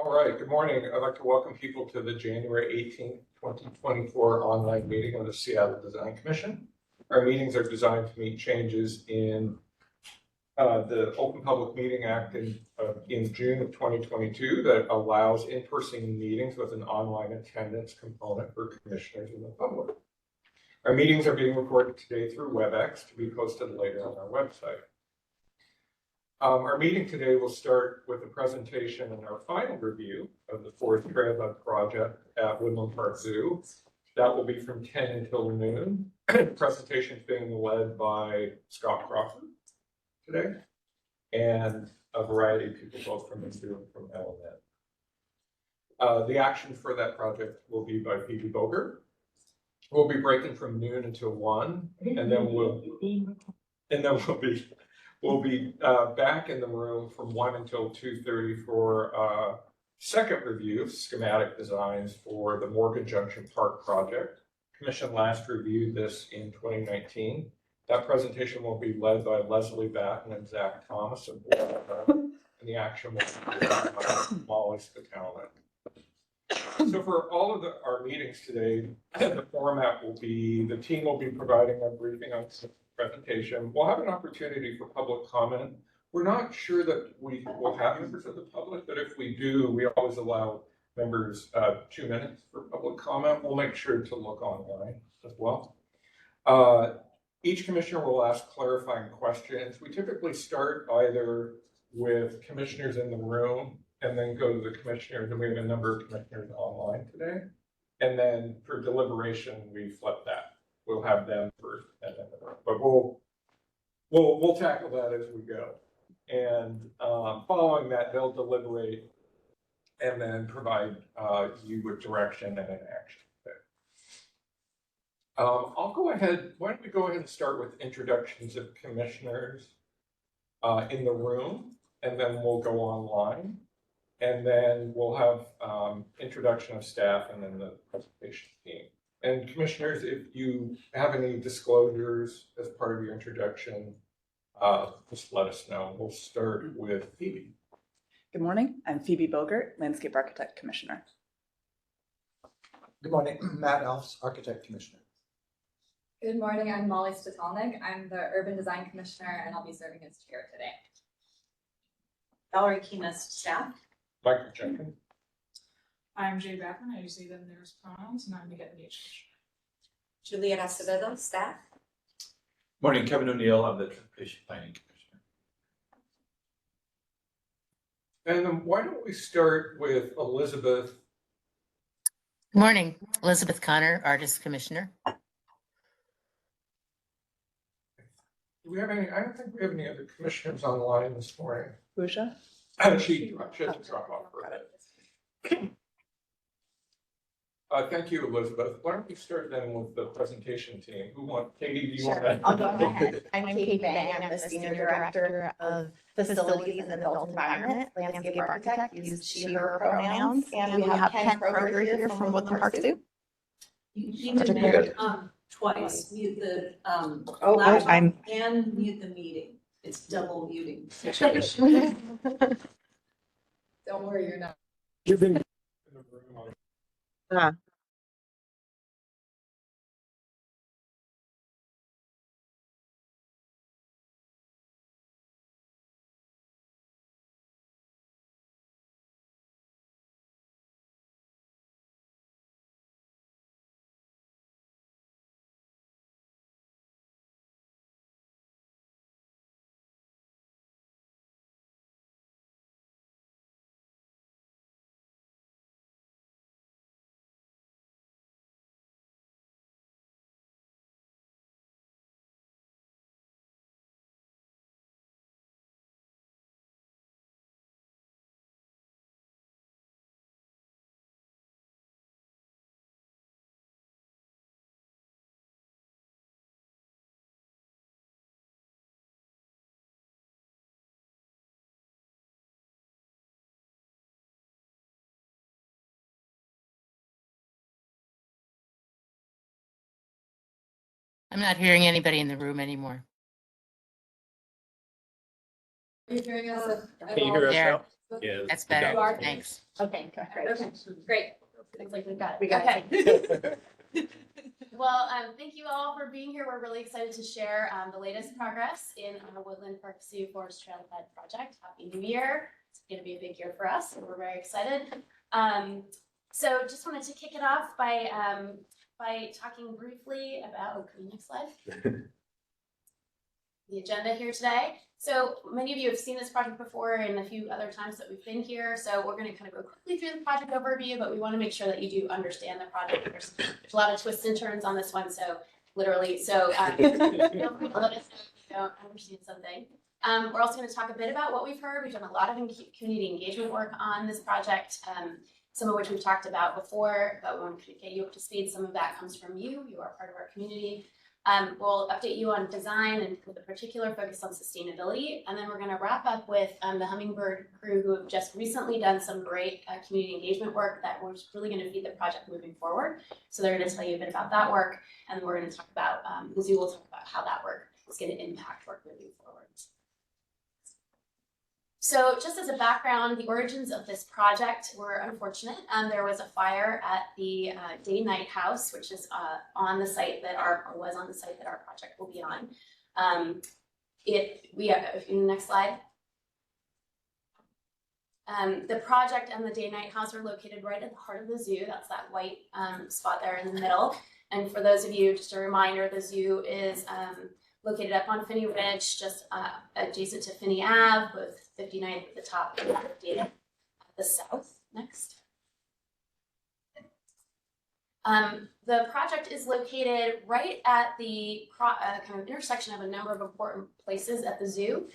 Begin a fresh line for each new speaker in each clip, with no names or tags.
All right, good morning. I'd like to welcome people to the January 18th, 2024 online meeting of the Seattle Design Commission. Our meetings are designed to meet changes in the Open Public Meeting Act in June of 2022 that allows in-person meetings with an online attendance component for commissioners and the public. Our meetings are being recorded today through WebEx to be posted later on our website. Our meeting today will start with a presentation and our final review of the fourth Trailhead project at Woodland Park Zoo. That will be from 10 until noon. The presentation is being led by Scott Crawford today, and a variety of people, both from the zoo and from Element. The action for that project will be by Phoebe Bogert. We'll be breaking from noon until 1, and then we'll be back in the room from 1 until 2:30 for second review of schematic designs for the Morgan Junction Park project. Commission last reviewed this in 2019. That presentation will be led by Leslie Batten and Zach Thomas, and the action will be led by Molly Spitalic. So for all of our meetings today, the format will be, the team will be providing a briefing on the presentation. We'll have an opportunity for public comment. We're not sure that we will have members of the public, but if we do, we always allow members 2 minutes for public comment. We'll make sure to look online as well. Each commissioner will ask clarifying questions. We typically start either with commissioners in the room and then go to the commissioners, and we have a number of commissioners online today. And then for deliberation, we flip that. We'll have them first, and then but we'll tackle that as we go. And following that, they'll deliberate and then provide you with direction and an action. I'll go ahead. Why don't we go ahead and start with introductions of commissioners in the room, and then we'll go online. And then we'll have introduction of staff and then the presentation team. And commissioners, if you have any disclosures as part of your introduction, just let us know. We'll start with Phoebe.
Good morning. I'm Phoebe Bogert, Landscape Architect Commissioner.
Good morning. Matt Elfs, Architect Commissioner.
Good morning. I'm Molly Spitalic. I'm the Urban Design Commissioner, and I'll be serving as chair today.
Valerie Keenest, staff.
Michael Jenkins.
I'm Jay Backman. I use they, them, theirs pronouns, and I'm the Get Engaged Commissioner.
Juliet Acevedo, staff.
Morning, Kevin O'Neill. I'm the Transportation Planning Commissioner.
And then why don't we start with Elizabeth?
Good morning, Elizabeth Connor, Artist Commissioner.
Do we have any? I don't think we have any other commissioners online this morning.
Busha?
She had to drop off for a bit. Thank you, Elizabeth. Why don't we start then with the presentation team? Who wants? Katie, do you want to?
I'll go ahead. I'm Katie Bang. I'm the Senior Director of Facilities and the Built Environment, Landscape Architect, use she, her pronouns. And we have Ken Kroger here from Woodland Park Zoo.
You can mute twice, mute the laptop and mute the meeting. It's double muting.
Don't worry, you're not.
You've been in the room on.
I'm not hearing anybody in the room anymore.
Are you hearing us?
Can you hear us
There.
now?
Yeah.
That's better.
You are?
Thanks.
Okay, great.
Okay, great. Looks like we've got it.
We got
Okay.
it.
Well, thank you all for being here. We're really excited to share the latest progress in our Woodland Park Zoo Forest Trailhead project. Happy New Year. It's going to be a big year for us, and we're very excited. So just wanted to kick it off by talking briefly about, next slide. The agenda here today. So many of you have seen this project before and a few other times that we've been here. So we're going to kind of go quickly through the project overview, but we want to make sure that you do understand the project. There's a lot of twists and turns on this one. So literally, feel free to let us know if you don't understand something. We're also going to talk a bit about what we've heard. We've done a lot of community engagement work on this project, some of which we've talked about before, but we want to get you up to speed. Some of that comes from you. You are part of our community. We'll update you on design and with a particular focus on sustainability. And then we're going to wrap up with the Hummingbird crew, who have just recently done some great community engagement work that was really going to feed the project moving forward. So they're going to tell you a bit about that work. And then we're going to talk about, the zoo will talk about how that work is going to impact work moving forward. So just as a background, the origins of this project were unfortunate. There was a fire at the day-night house, which is on the site that was on the site that our project will be on. Next slide. The project and the day-night house are located right at the heart of the zoo. That's that white spot there in the middle. And for those of you, just a reminder, the zoo is located up on Finney Ridge, just adjacent to Finney Ave, with 59th at the top and at the south. Next. The project is located right at the kind of intersection of a number of important places at the zoo.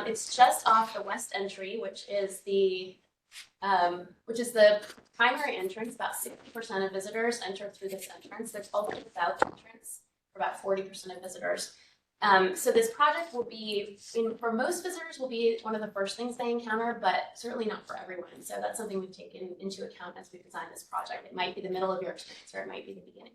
It's just off the west entry, which is the primary entrance. About 60% of visitors enter through this entrance. There's also the south entrance for about 40% of visitors. So this project will be, for most visitors, will be one of the first things they encounter, but certainly not for everyone. So that's something we've taken into account as we design this project. It might be the middle of your experience, or it might be the beginning.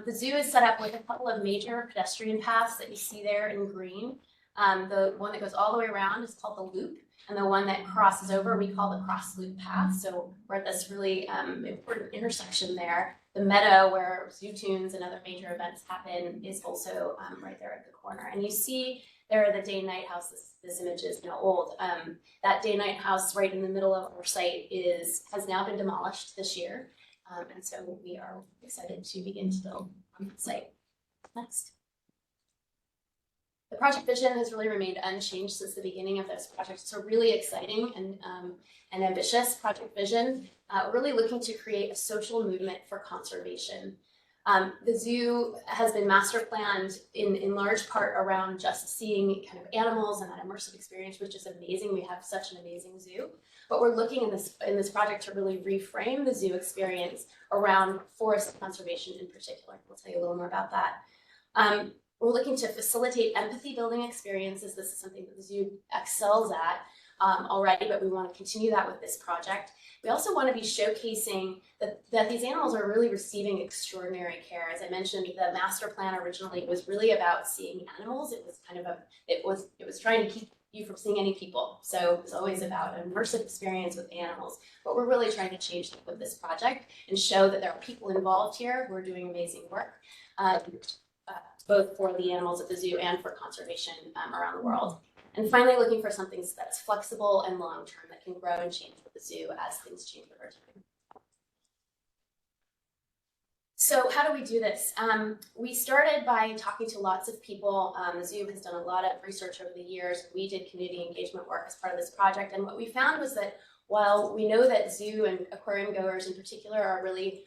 The zoo is set up with a couple of major pedestrian paths that you see there in green. The one that goes all the way around is called the loop, and the one that crosses over we call the cross loop path. So we're at this really important intersection there. The meadow where zoo tunes and other major events happen is also right there at the corner. And you see there the day-night house. This image is now old. That day-night house right in the middle of our site has now been demolished this year. And so we are excited to begin to build on the site. Next. The project vision has really remained unchanged since the beginning of this project. It's a really exciting and ambitious project vision, really looking to create a social movement for conservation. The zoo has been master planned in large part around just seeing kind of animals and that immersive experience, which is amazing. We have such an amazing zoo, but we're looking in this project to really reframe the zoo experience around forest conservation in particular. We'll tell you a little more about that. We're looking to facilitate empathy building experiences. This is something that the zoo excels at already, but we want to continue that with this project. We also want to be showcasing that these animals are really receiving extraordinary care. As I mentioned, the master plan originally was really about seeing animals. It was kind of it was trying to keep you from seeing any people. So it was always about an immersive experience with animals. But we're really trying to change that with this project and show that there are people involved here who are doing amazing work. Both for the animals at the zoo and for conservation around the world. And finally, looking for something that's flexible and long-term that can grow and change with the zoo as things change over time. So how do we do this? We started by talking to lots of people. The zoo has done a lot of research over the years. We did community engagement work as part of this project. And what we found was that while we know that zoo and aquarium goers in particular are really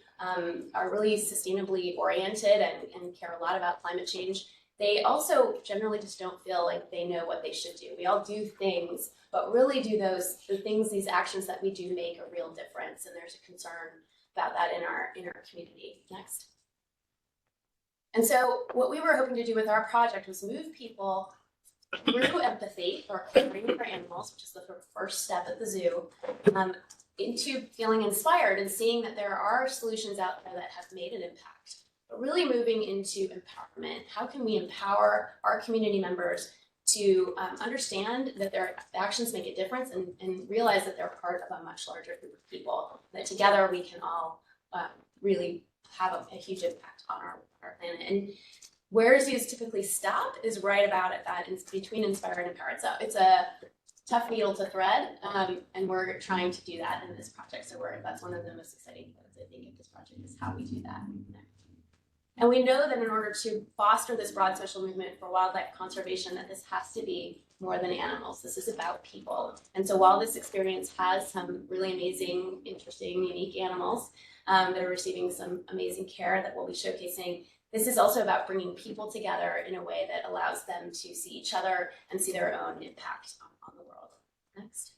sustainably oriented and care a lot about climate change, they also generally just don't feel like they know what they should do. We all do things, but really do these actions that we do make a real difference. And there's a concern about that in our community. Next. And so what we were hoping to do with our project was move people through empathy or caring for animals, which is the first step at the zoo, into feeling inspired and seeing that there are solutions out there that have made an impact, but really moving into empowerment. How can we empower our community members to understand that their actions make a difference and realize that they're part of a much larger group of people, that together we can all really have a huge impact on our planet. And where zoos typically stop is right about at that, between inspire and empower. It's a tough needle to thread, and we're trying to do that in this project. So that's one of the most exciting things I think of this project is how we do that. And we know that in order to foster this broad social movement for wildlife conservation, that this has to be more than animals. This is about people. And so while this experience has some really amazing, interesting, unique animals that are receiving some amazing care that we'll be showcasing, this is also about bringing people together in a way that allows them to see each other and see their own impact on the world. Next.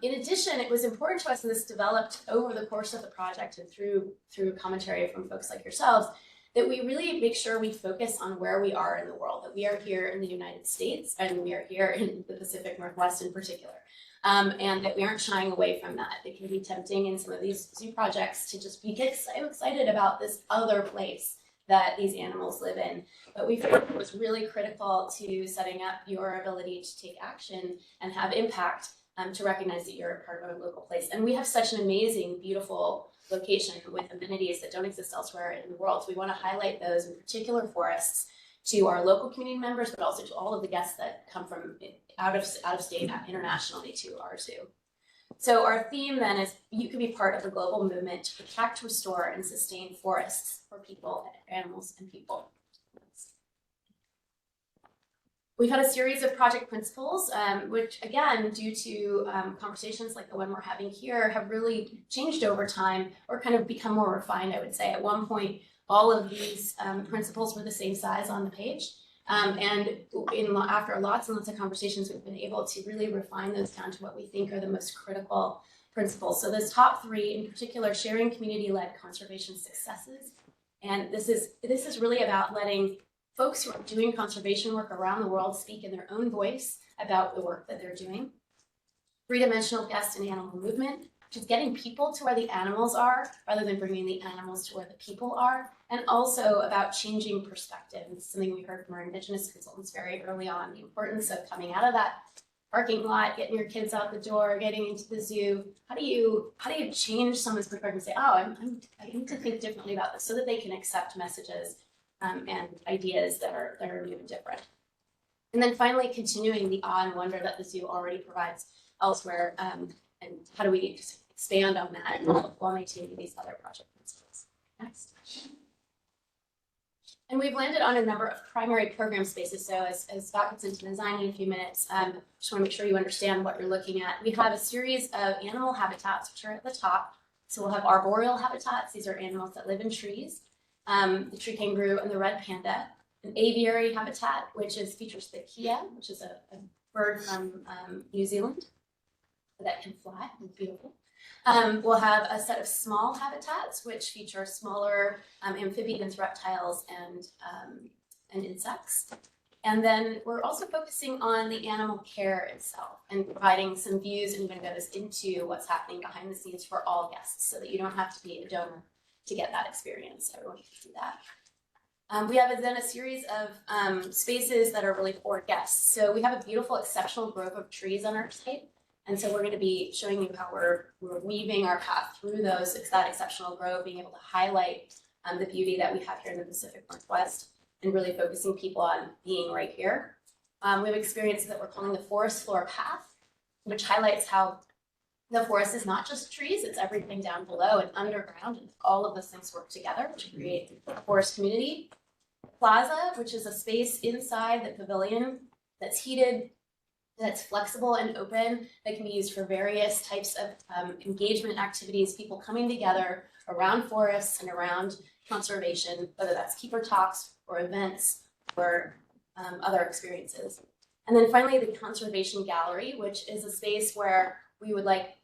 In addition, it was important to us, and this developed over the course of the project and through commentary from folks like yourselves, that we really make sure we focus on where we are in the world, that we are here in the United States and we are here in the Pacific Northwest in particular, and that we aren't shying away from that. It can be tempting in some of these zoo projects to just get so excited about this other place that these animals live in. But we felt it was really critical to setting up your ability to take action and have impact, to recognize that you're a part of a local place. And we have such an amazing, beautiful location with amenities that don't exist elsewhere in the world. So we want to highlight those, in particular forests, to our local community members, but also to all of the guests that come from out of state, internationally to our zoo. So our theme then is you can be part of the global movement to protect, restore, and sustain forests for people, animals, and people. We've had a series of project principles, which again, due to conversations like the one we're having here, have really changed over time or kind of become more refined, I would say. At one point, all of these principles were the same size on the page. And after lots and lots of conversations, we've been able to really refine those down to what we think are the most critical principles. So those top three, in particular, sharing community-led conservation successes. And this is really about letting folks who are doing conservation work around the world speak in their own voice about the work that they're doing. Three-dimensional guest and animal movement, which is getting people to where the animals are rather than bringing the animals to where the people are. And also about changing perspective. It's something we heard from our Indigenous consultants very early on, the importance of coming out of that parking lot, getting your kids out the door, getting into the zoo. How do you change someone's perspective and say, oh, I need to think differently about this, so that they can accept messages and ideas that are new and different. And then finally, continuing the awe and wonder that the zoo already provides elsewhere, and how do we expand on that while maintaining these other project principles. Next. And we've landed on a number of primary program spaces. So as Scott gets into design in a few minutes, just want to make sure you understand what you're looking at. We have a series of animal habitats, which are at the top. So we'll have arboreal habitats. These are animals that live in trees. The tree kangaroo and the red panda. An aviary habitat, which features the kea, which is a bird from New Zealand that can fly. It's beautiful. We'll have a set of small habitats, which feature smaller amphibians, reptiles, and insects. And then we're also focusing on the animal care itself and providing some views and windows into what's happening behind the scenes for all guests, so that you don't have to be a donor to get that experience. Everyone can see that. We have then a series of spaces that are really for guests. So we have a beautiful, exceptional grove of trees on our site. And so we're going to be showing you how we're weaving our path through that exceptional grove, being able to highlight the beauty that we have here in the Pacific Northwest, and really focusing people on being right here. We have experiences that we're calling the forest floor path, which highlights how the forest is not just trees, it's everything down below and underground, and all of those things work together to create a forest community. Plaza, which is a space inside the pavilion that's heated, that's flexible and open, that can be used for various types of engagement activities, people coming together around forests and around conservation, whether that's keeper talks or events or other experiences. And then finally, the conservation gallery, which is a space where we would like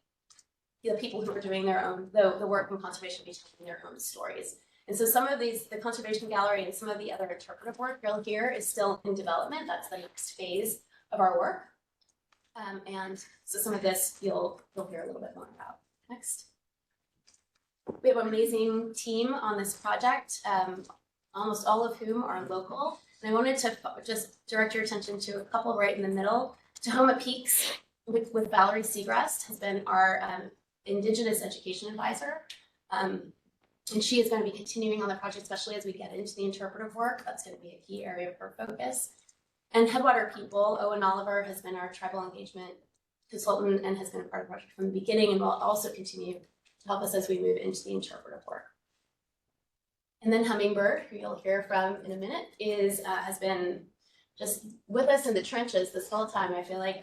the people who are doing their own, the work in conservation, be telling their own stories. And so some of these, the conservation gallery and some of the other interpretive work you'll hear is still in development. That's the next phase of our work. And so some of this you'll hear a little bit more about. Next. We have an amazing team on this project, almost all of whom are local. And I wanted to just direct your attention to a couple right in the middle. Tahoma Peaks with Valerie Segrest has been our Indigenous education advisor. And she is going to be continuing on the project, especially as we get into the interpretive work. That's going to be a key area of her focus. And Headwater People, Owen Oliver has been our tribal engagement consultant and has been a part of the project from the beginning and will also continue to help us as we move into the interpretive work. And then Hummingbird, who you'll hear from in a minute, has been just with us in the trenches this whole time. I feel like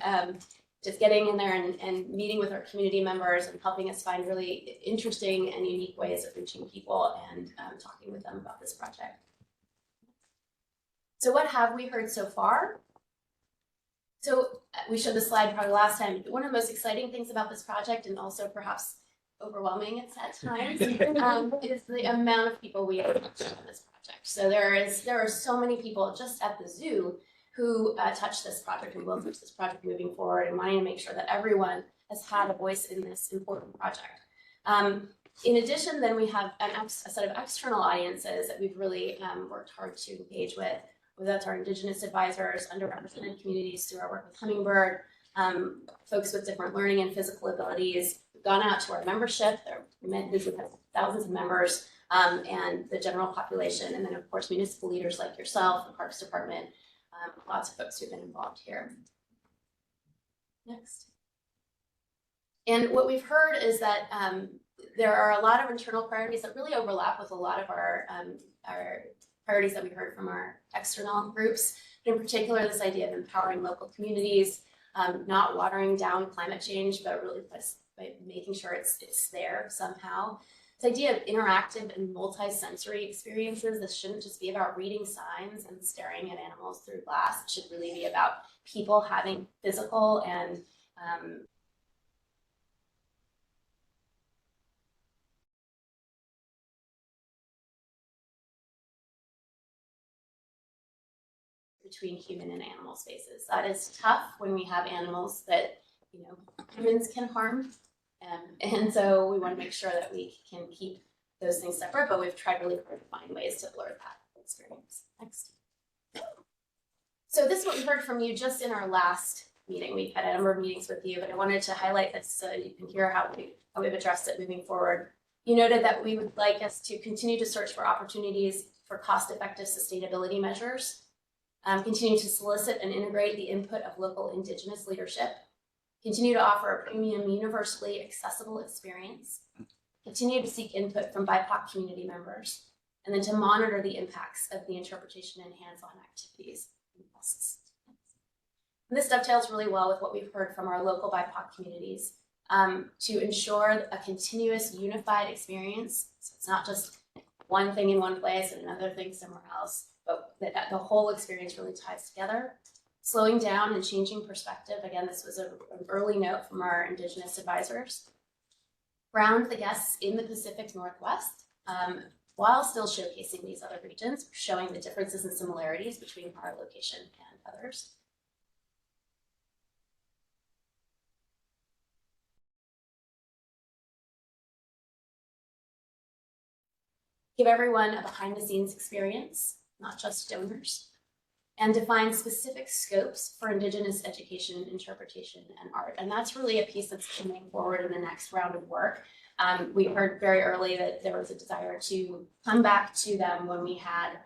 just getting in there and meeting with our community members and helping us find really interesting and unique ways of reaching people and talking with them about this project. So what have we heard so far? So we showed the slide probably last time. One of the most exciting things about this project, and also perhaps overwhelming at times, is the amount of people we have touched on this project. So there are so many people just at the zoo who touch this project and will touch this project moving forward, and wanting to make sure that everyone has had a voice in this important project. In addition, then we have a set of external audiences that we've really worked hard to engage with. That's our Indigenous advisors, underrepresented communities through our work with Hummingbird, folks with different learning and physical abilities. We've gone out to our membership. This has thousands of members, and the general population, and then of course municipal leaders like yourself, the Parks Department, lots of folks who've been involved here. Next. And what we've heard is that there are a lot of internal priorities that really overlap with a lot of our priorities that we heard from our external groups. In particular, this idea of empowering local communities, not watering down climate change, but really by making sure it's there somehow. This idea of interactive and multi-sensory experiences. This shouldn't just be about reading signs and staring at animals through glass. It should really be about people having physical and between human and animal spaces. That is tough when we have animals that humans can harm, and so we want to make sure that we can keep those things separate. But we've tried really hard to find ways to blur that experience. Next. So this is what we heard from you just in our last meeting. We've had a number of meetings with you, but I wanted to highlight this so you can hear how we've addressed it moving forward. You noted that we would like us to continue to search for opportunities for cost-effective sustainability measures. Continue to solicit and integrate the input of local Indigenous leadership, continue to offer a premium universally accessible experience, continue to seek input from BIPOC community members, and then to monitor the impacts of the interpretation and hands-on activities and costs. And this dovetails really well with what we've heard from our local BIPOC communities to ensure a continuous unified experience. So it's not just one thing in one place and another thing somewhere else, but that the whole experience really ties together. Slowing down and changing perspective. Again, this was an early note from our Indigenous advisors. Ground the guests in the Pacific Northwest while still showcasing these other regions, showing the differences and similarities between our location and others. Give everyone a behind-the-scenes experience, not just donors, and define specific scopes for Indigenous education, interpretation, and art. And that's really a piece that's coming forward in the next round of work. We heard very early that there was a desire to come back to them when we had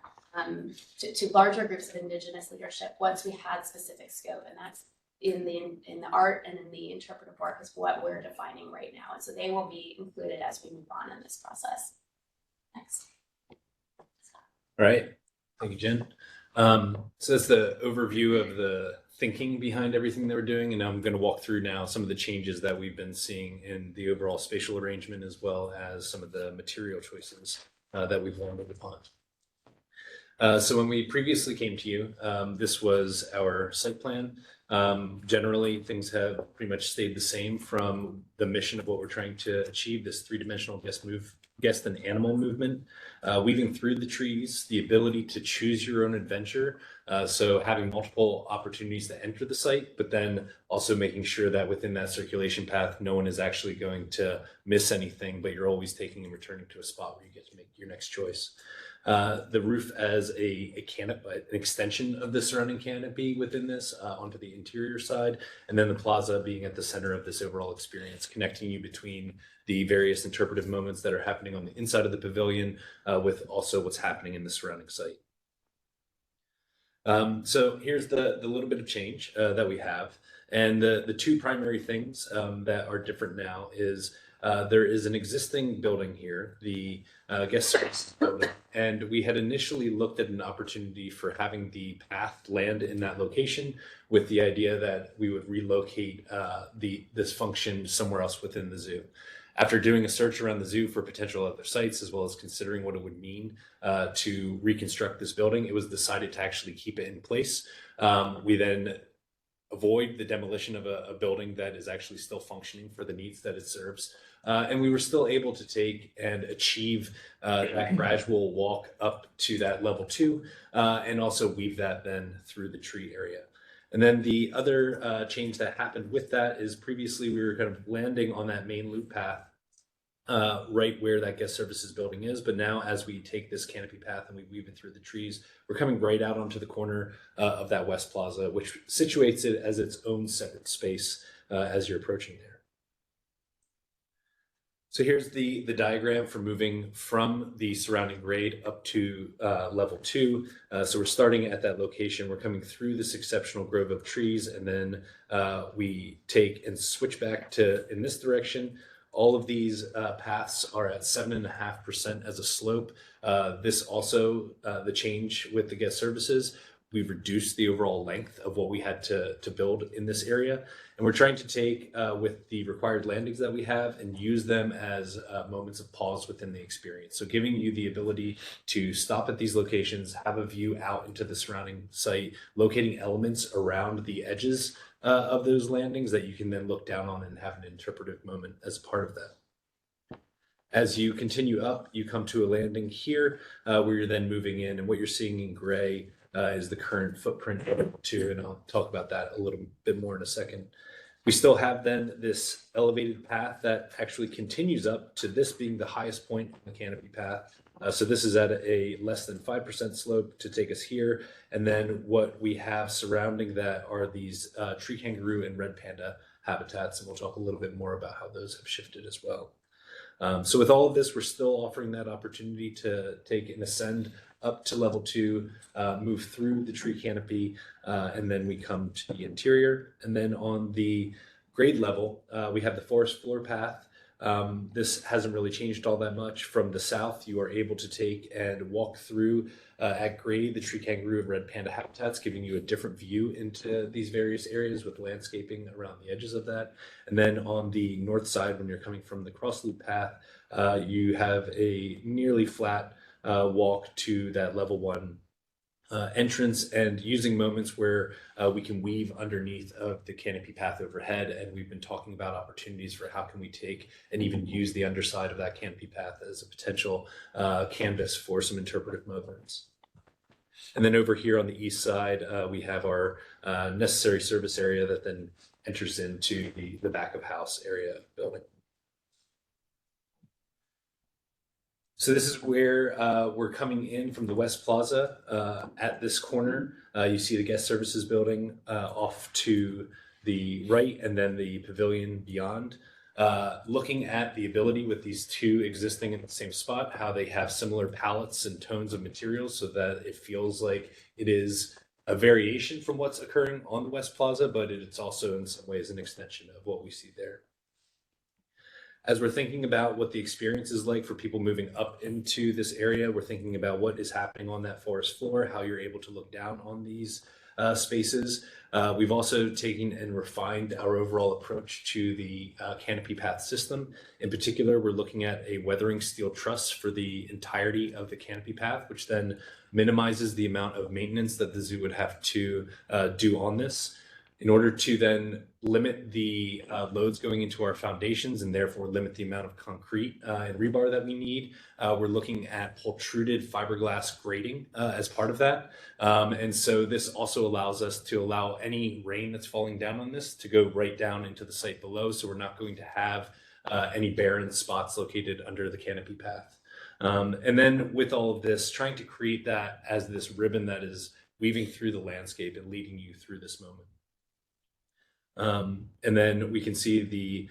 to larger groups of Indigenous leadership once we had specific scope, and that's in the art and in the interpretive work is what we're defining right now. And so they will be included as we move on in this process. Next.
All right, thank you, Jen. So that's the overview of the thinking behind everything that we're doing. And I'm going to walk through now some of the changes that we've been seeing in the overall spatial arrangement, as well as some of the material choices that we've landed upon. So when we previously came to you, this was our site plan. Generally, things have pretty much stayed the same from the mission of what we're trying to achieve, this three-dimensional guest and animal movement, weaving through the trees, the ability to choose your own adventure. So having multiple opportunities to enter the site, but then also making sure that within that circulation path, no one is actually going to miss anything, but you're always taking and returning to a spot where you get to make your next choice. the roof as a canopy, an extension of the surrounding canopy within this onto the interior side, and then the plaza being at the center of this overall experience, connecting you between the various interpretive moments that are happening on the inside of the pavilion with also what's happening in the surrounding site. So here's the little bit of change that we have. And the two primary things that are different now is there is an existing building here, the guest services building, and we had initially looked at an opportunity for having the path land in that location with the idea that we would relocate this function somewhere else within the zoo. After doing a search around the zoo for potential other sites, as well as considering what it would mean to reconstruct this building, it was decided to actually keep it in place. We then avoid the demolition of a building that is actually still functioning for the needs that it serves. And we were still able to take and achieve that gradual walk up to that level 2 and also weave that then through the tree area. And then the other change that happened with that is previously we were kind of landing on that main loop path right where that guest services building is. But now as we take this canopy path and we weave it through the trees, we're coming right out onto the corner of that West Plaza, which situates it as its own separate space as you're approaching there. So here's the diagram for moving from the surrounding grade up to level 2. So we're starting at that location. We're coming through this exceptional grove of trees, and then we take and switch back to in this direction. All of these paths are at 7.5% as a slope. This also, the change with the guest services, we've reduced the overall length of what we had to build in this area. And we're trying to take with the required landings that we have and use them as moments of pause within the experience. So giving you the ability to stop at these locations, have a view out into the surrounding site, locating elements around the edges of those landings that you can then look down on and have an interpretive moment as part of that. As you continue up, you come to a landing here where you're then moving in, and what you're seeing in gray is the current footprint of level 2, and I'll talk about that a little bit more in a second. We still have then this elevated path that actually continues up to this being the highest point on the canopy path. So this is at a less than 5% slope to take us here. And then what we have surrounding that are these tree kangaroo and red panda habitats, and we'll talk a little bit more about how those have shifted as well. So with all of this, we're still offering that opportunity to take and ascend up to level 2, move through the tree canopy, and then we come to the interior. And then on the grade level, we have the forest floor path. This hasn't really changed all that much. From the south, you are able to take and walk through at grade the tree kangaroo and red panda habitats, giving you a different view into these various areas with landscaping around the edges of that. And then on the north side, when you're coming from the cross loop path, you have a nearly flat walk to that level 1 entrance, and using moments where we can weave underneath of the canopy path overhead. And we've been talking about opportunities for how can we take and even use the underside of that canopy path as a potential canvas for some interpretive moments. And then over here on the east side, we have our necessary service area that then enters into the back of house area of the building. So this is where we're coming in from the West Plaza. At this corner, you see the guest services building off to the right, and then the pavilion beyond. Looking at the ability with these two existing in the same spot, how they have similar palettes and tones of materials so that it feels like it is a variation from what's occurring on the West Plaza, but it's also in some ways an extension of what we see there. As we're thinking about what the experience is like for people moving up into this area, we're thinking about what is happening on that forest floor, how you're able to look down on these spaces. We've also taken and refined our overall approach to the canopy path system. In particular, we're looking at a weathering steel truss for the entirety of the canopy path, which then minimizes the amount of maintenance that the zoo would have to do on this, in order to then limit the loads going into our foundations and therefore limit the amount of concrete and rebar that we need. We're looking at pultruded fiberglass grating as part of that. And so this also allows us to allow any rain that's falling down on this to go right down into the site below. So we're not going to have any barren spots located under the canopy path. And then with all of this, trying to create that as this ribbon that is weaving through the landscape and leading you through this moment. And then we can see the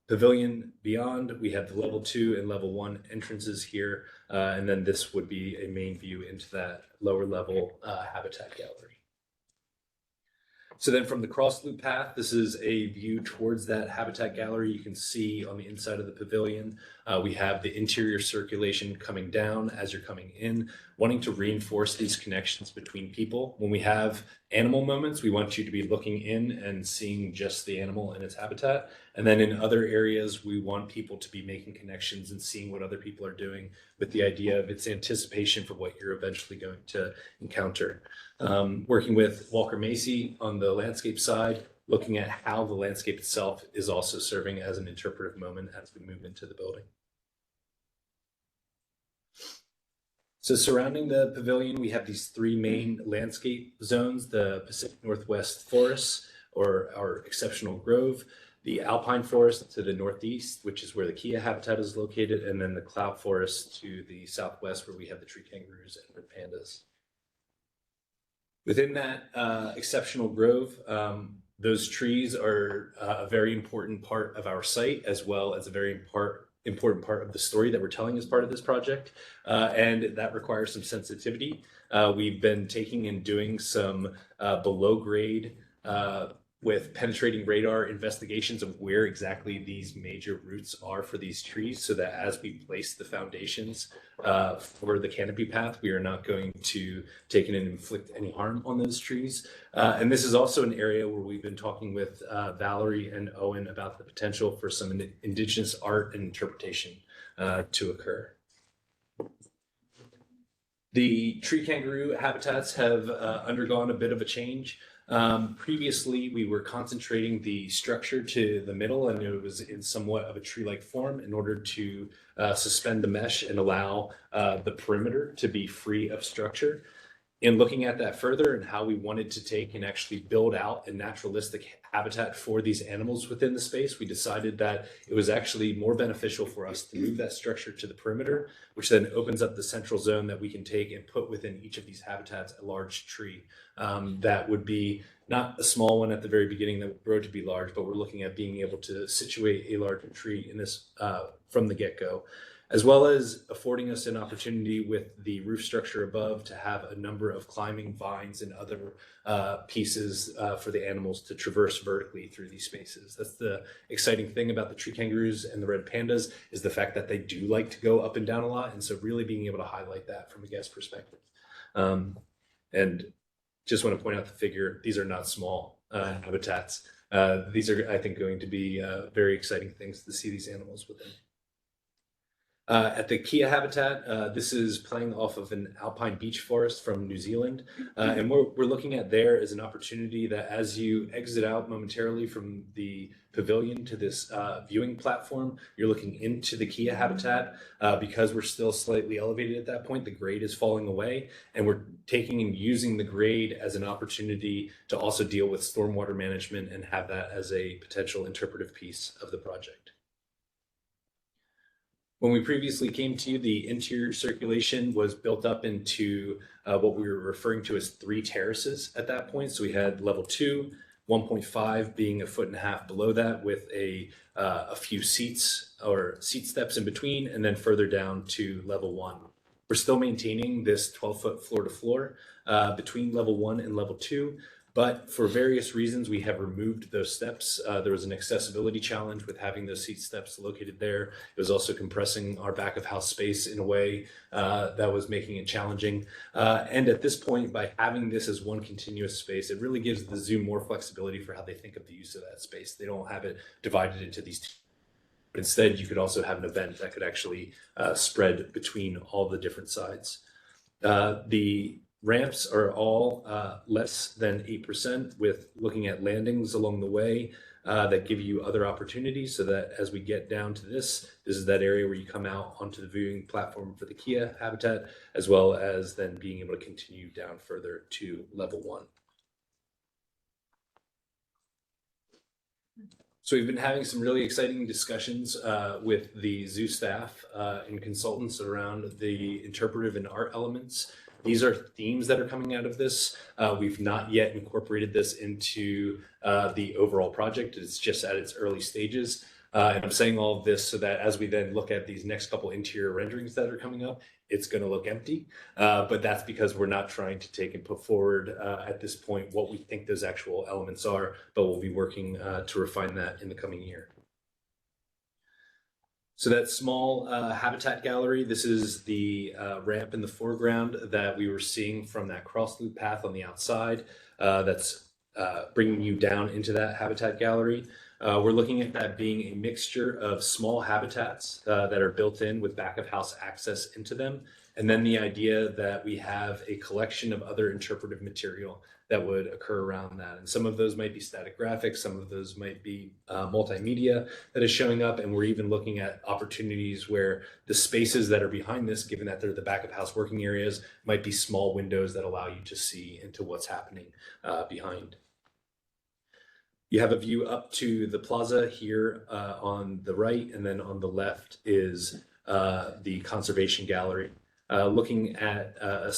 pavilion beyond. We have the level 2 and level 1 entrances here. And then this would be a main view into that lower level habitat gallery. So then from the cross loop path, this is a view towards that habitat gallery. You can see on the inside of the pavilion, we have the interior circulation coming down as you're coming in, wanting to reinforce these connections between people. When we have animal moments, we want you to be looking in and seeing just the animal and its habitat. And then in other areas, we want people to be making connections and seeing what other people are doing with the idea of its anticipation for what you're eventually going to encounter. Working with Walker Macy on the landscape side, looking at how the landscape itself is also serving as an interpretive moment as we move into the building. So surrounding the pavilion, we have these 3 main landscape zones: the Pacific Northwest forests, or our exceptional grove, the alpine forest to the northeast, which is where the Kia habitat is located, and then the cloud forest to the southwest, where we have the tree kangaroos and red pandas. Within that exceptional grove, those trees are a very important part of our site, as well as a very important part of the story that we're telling as part of this project. And that requires some sensitivity. We've been taking and doing some below grade with penetrating radar investigations of where exactly these major roots are for these trees, so that as we place the foundations for the canopy path, we are not going to take and inflict any harm on those trees. And this is also an area where we've been talking with Valerie and Owen about the potential for some indigenous art and interpretation to occur. The tree kangaroo habitats have undergone a bit of a change. Previously, we were concentrating the structure to the middle, and it was in somewhat of a tree-like form in order to suspend the mesh and allow the perimeter to be free of structure. In looking at that further and how we wanted to take and actually build out a naturalistic habitat for these animals within the space, we decided that it was actually more beneficial for us to move that structure to the perimeter, which then opens up the central zone that we can take and put within each of these habitats a large tree. That would be not a small one at the very beginning that would grow to be large, but we're looking at being able to situate a larger tree in this from the get-go, as well as affording us an opportunity with the roof structure above to have a number of climbing vines and other pieces for the animals to traverse vertically through these spaces. That's the exciting thing about the tree kangaroos and the red pandas, is the fact that they do like to go up and down a lot. And so really being able to highlight that from a guest perspective. And just want to point out the figure, these are not small habitats. These are, I think, going to be very exciting things to see these animals within. At the Kia habitat, this is playing off of an alpine beech forest from New Zealand. And what we're looking at there is an opportunity that as you exit out momentarily from the pavilion to this viewing platform, you're looking into the Kia habitat. Because we're still slightly elevated at that point, the grade is falling away, and we're taking and using the grade as an opportunity to also deal with stormwater management and have that as a potential interpretive piece of the project. When we previously came to you, the interior circulation was built up into what we were referring to as 3 terraces at that point. So we had level 2, 1.5 being 1.5 feet below that, with a few seats or seat steps in between, and then further down to level 1. We're still maintaining this 12-foot floor to floor between level 1 and level 2. But for various reasons, we have removed those steps. There was an accessibility challenge with having those seat steps located there. It was also compressing our back of house space in a way that was making it challenging. And at this point, by having this as one continuous space, it really gives the zoo more flexibility for how they think of the use of that space. They don't have it divided into these. Instead, you could also have an event that could actually spread between all the different sides. The ramps are all less than 8%, with looking at landings along the way that give you other opportunities, so that as we get down to this is that area where you come out onto the viewing platform for the Kia habitat, as well as then being able to continue down further to level 1. So we've been having some really exciting discussions with the zoo staff and consultants around the interpretive and art elements. These are themes that are coming out of this. We've not yet incorporated this into the overall project. It's just at its early stages. And I'm saying all of this so that as we then look at these next couple interior renderings that are coming up, it's going to look empty. But that's because we're not trying to take and put forward at this point what we think those actual elements are, but we'll be working to refine that in the coming year. So that small habitat gallery, this is the ramp in the foreground that we were seeing from that cross loop path on the outside that's bringing you down into that habitat gallery. We're looking at that being a mixture of small habitats that are built in with back of house access into them. And then the idea that we have a collection of other interpretive material that would occur around that. And some of those might be static graphics, some of those might be multimedia that is showing up. And we're even looking at opportunities where the spaces that are behind this, given that they're the back of house working areas, might be small windows that allow you to see into what's happening behind. You have a view up to the plaza here on the right, and then on the left is the conservation gallery. Looking at a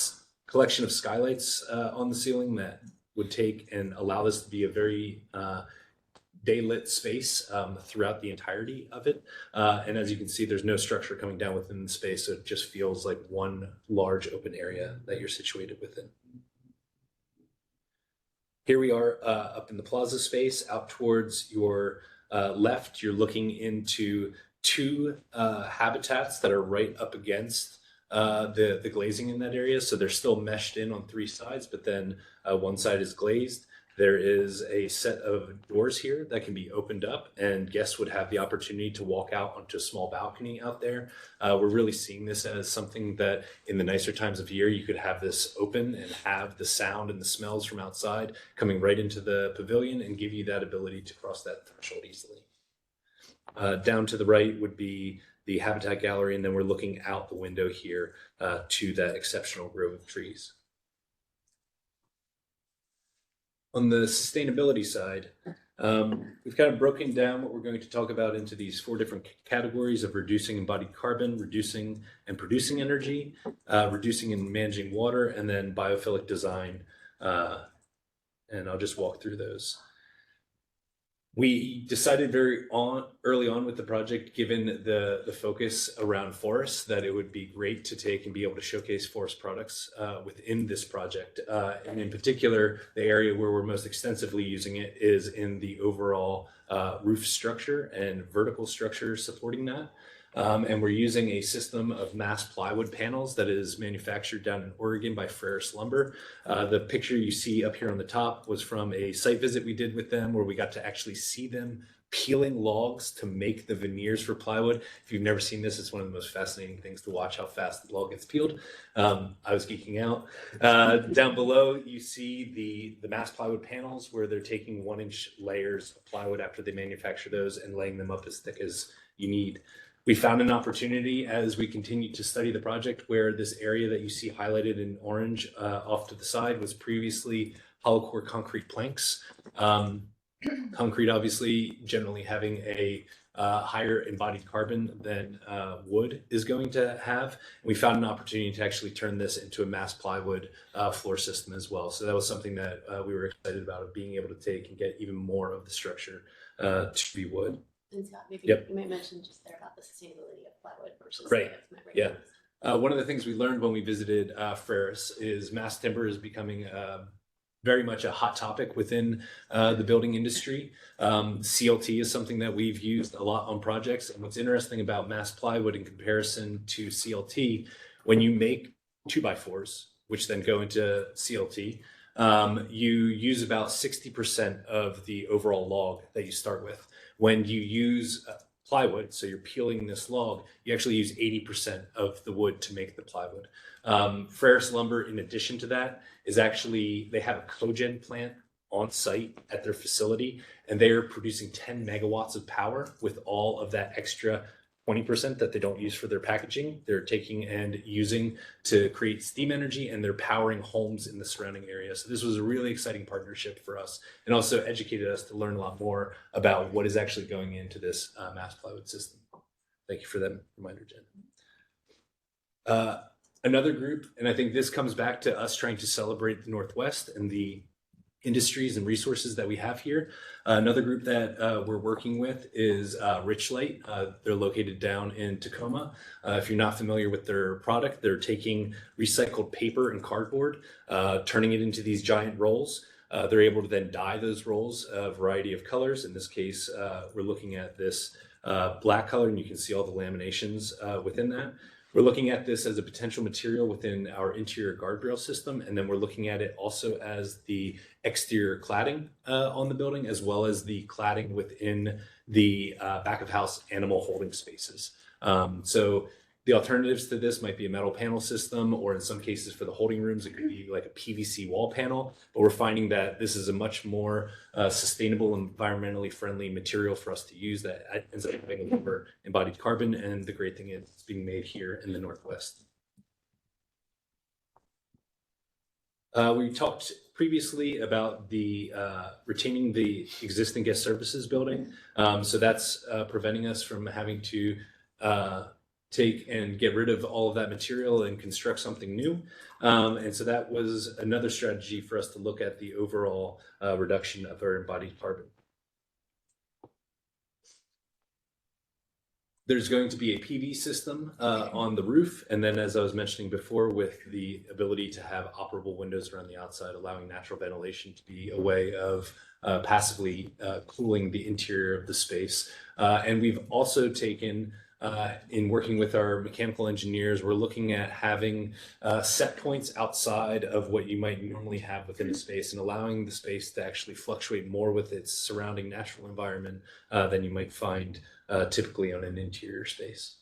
collection of skylights on the ceiling that would take and allow this to be a very day-lit space throughout the entirety of it. And as you can see, there's no structure coming down within the space, so it just feels like one large open area that you're situated within. Here we are up in the plaza space. Out towards your left, you're looking into two habitats that are right up against the glazing in that area. So they're still meshed in on three sides, but then one side is glazed. There is a set of doors here that can be opened up, and guests would have the opportunity to walk out onto a small balcony out there. We're really seeing this as something that in the nicer times of year, you could have this open and have the sound and the smells from outside coming right into the pavilion and give you that ability to cross that threshold easily. Down to the right would be the habitat gallery, and then we're looking out the window here to that exceptional grove of trees. On the sustainability side, we've kind of broken down what we're going to talk about into these four different categories of reducing embodied carbon, reducing and producing energy, reducing and managing water, and then biophilic design. And I'll just walk through those. We decided very early on with the project, given the focus around forests, that it would be great to take and be able to showcase forest products within this project. And in particular, the area where we're most extensively using it is in the overall roof structure and vertical structure supporting that. And we're using a system of mass plywood panels that is manufactured down in Oregon by Ferris Lumber. The picture you see up here on the top was from a site visit we did with them, where we got to actually see them peeling logs to make the veneers for plywood. If you've never seen this, it's one of the most fascinating things to watch how fast the log gets peeled. I was geeking out. Down below, you see the mass plywood panels where they're taking 1-inch layers of plywood after they manufacture those and laying them up as thick as you need. We found an opportunity as we continued to study the project where this area that you see highlighted in orange off to the side was previously hollow core concrete planks. Concrete obviously generally having a higher embodied carbon than wood is going to have. We found an opportunity to actually turn this into a mass plywood floor system as well. So that was something that we were excited about, of being able to take and get even more of the structure to be wood.
And Scott, maybe
Yep.
you might mention just there about the sustainability of plywood versus
Right.
cement.
Yeah. One of the things we learned when we visited Ferris is mass timber is becoming very much a hot topic within the building industry. CLT is something that we've used a lot on projects. And what's interesting about mass plywood in comparison to CLT, when you make 2x4s, which then go into CLT, you use about 60% of the overall log that you start with. When you use plywood, so you're peeling this log, you actually use 80% of the wood to make the plywood. Ferris Lumber, in addition to that, is actually, they have a cogen plant on site at their facility, and they are producing 10 megawatts of power with all of that extra 20% that they don't use for their packaging, they're taking and using to create steam energy, and they're powering homes in the surrounding area. So this was a really exciting partnership for us, and also educated us to learn a lot more about what is actually going into this mass plywood system. Thank you for that reminder, Jen. Another group, and I think this comes back to us trying to celebrate the Northwest and the industries and resources that we have here. Another group that we're working with is Richlight. They're located down in Tacoma. If you're not familiar with their product, they're taking recycled paper and cardboard, turning it into these giant rolls. They're able to then dye those rolls a variety of colors. In this case, we're looking at this black color, and you can see all the laminations within that. We're looking at this as a potential material within our interior guardrail system, and then we're looking at it also as the exterior cladding on the building, as well as the cladding within the back of house animal holding spaces. So the alternatives to this might be a metal panel system, or in some cases for the holding rooms, it could be like a PVC wall panel. But we're finding that this is a much more sustainable, environmentally friendly material for us to use that ends up having a lower embodied carbon. And the great thing is it's being made here in the Northwest. We talked previously about the retaining the existing guest services building. So that's preventing us from having to take and get rid of all of that material and construct something new. And so that was another strategy for us to look at the overall reduction of our embodied carbon. There's going to be a PV system on the roof. And then, as I was mentioning before, with the ability to have operable windows around the outside, allowing natural ventilation to be a way of passively cooling the interior of the space. And we've also taken, in working with our mechanical engineers, we're looking at having set points outside of what you might normally have within a space, and allowing the space to actually fluctuate more with its surrounding natural environment than you might find typically on an interior space.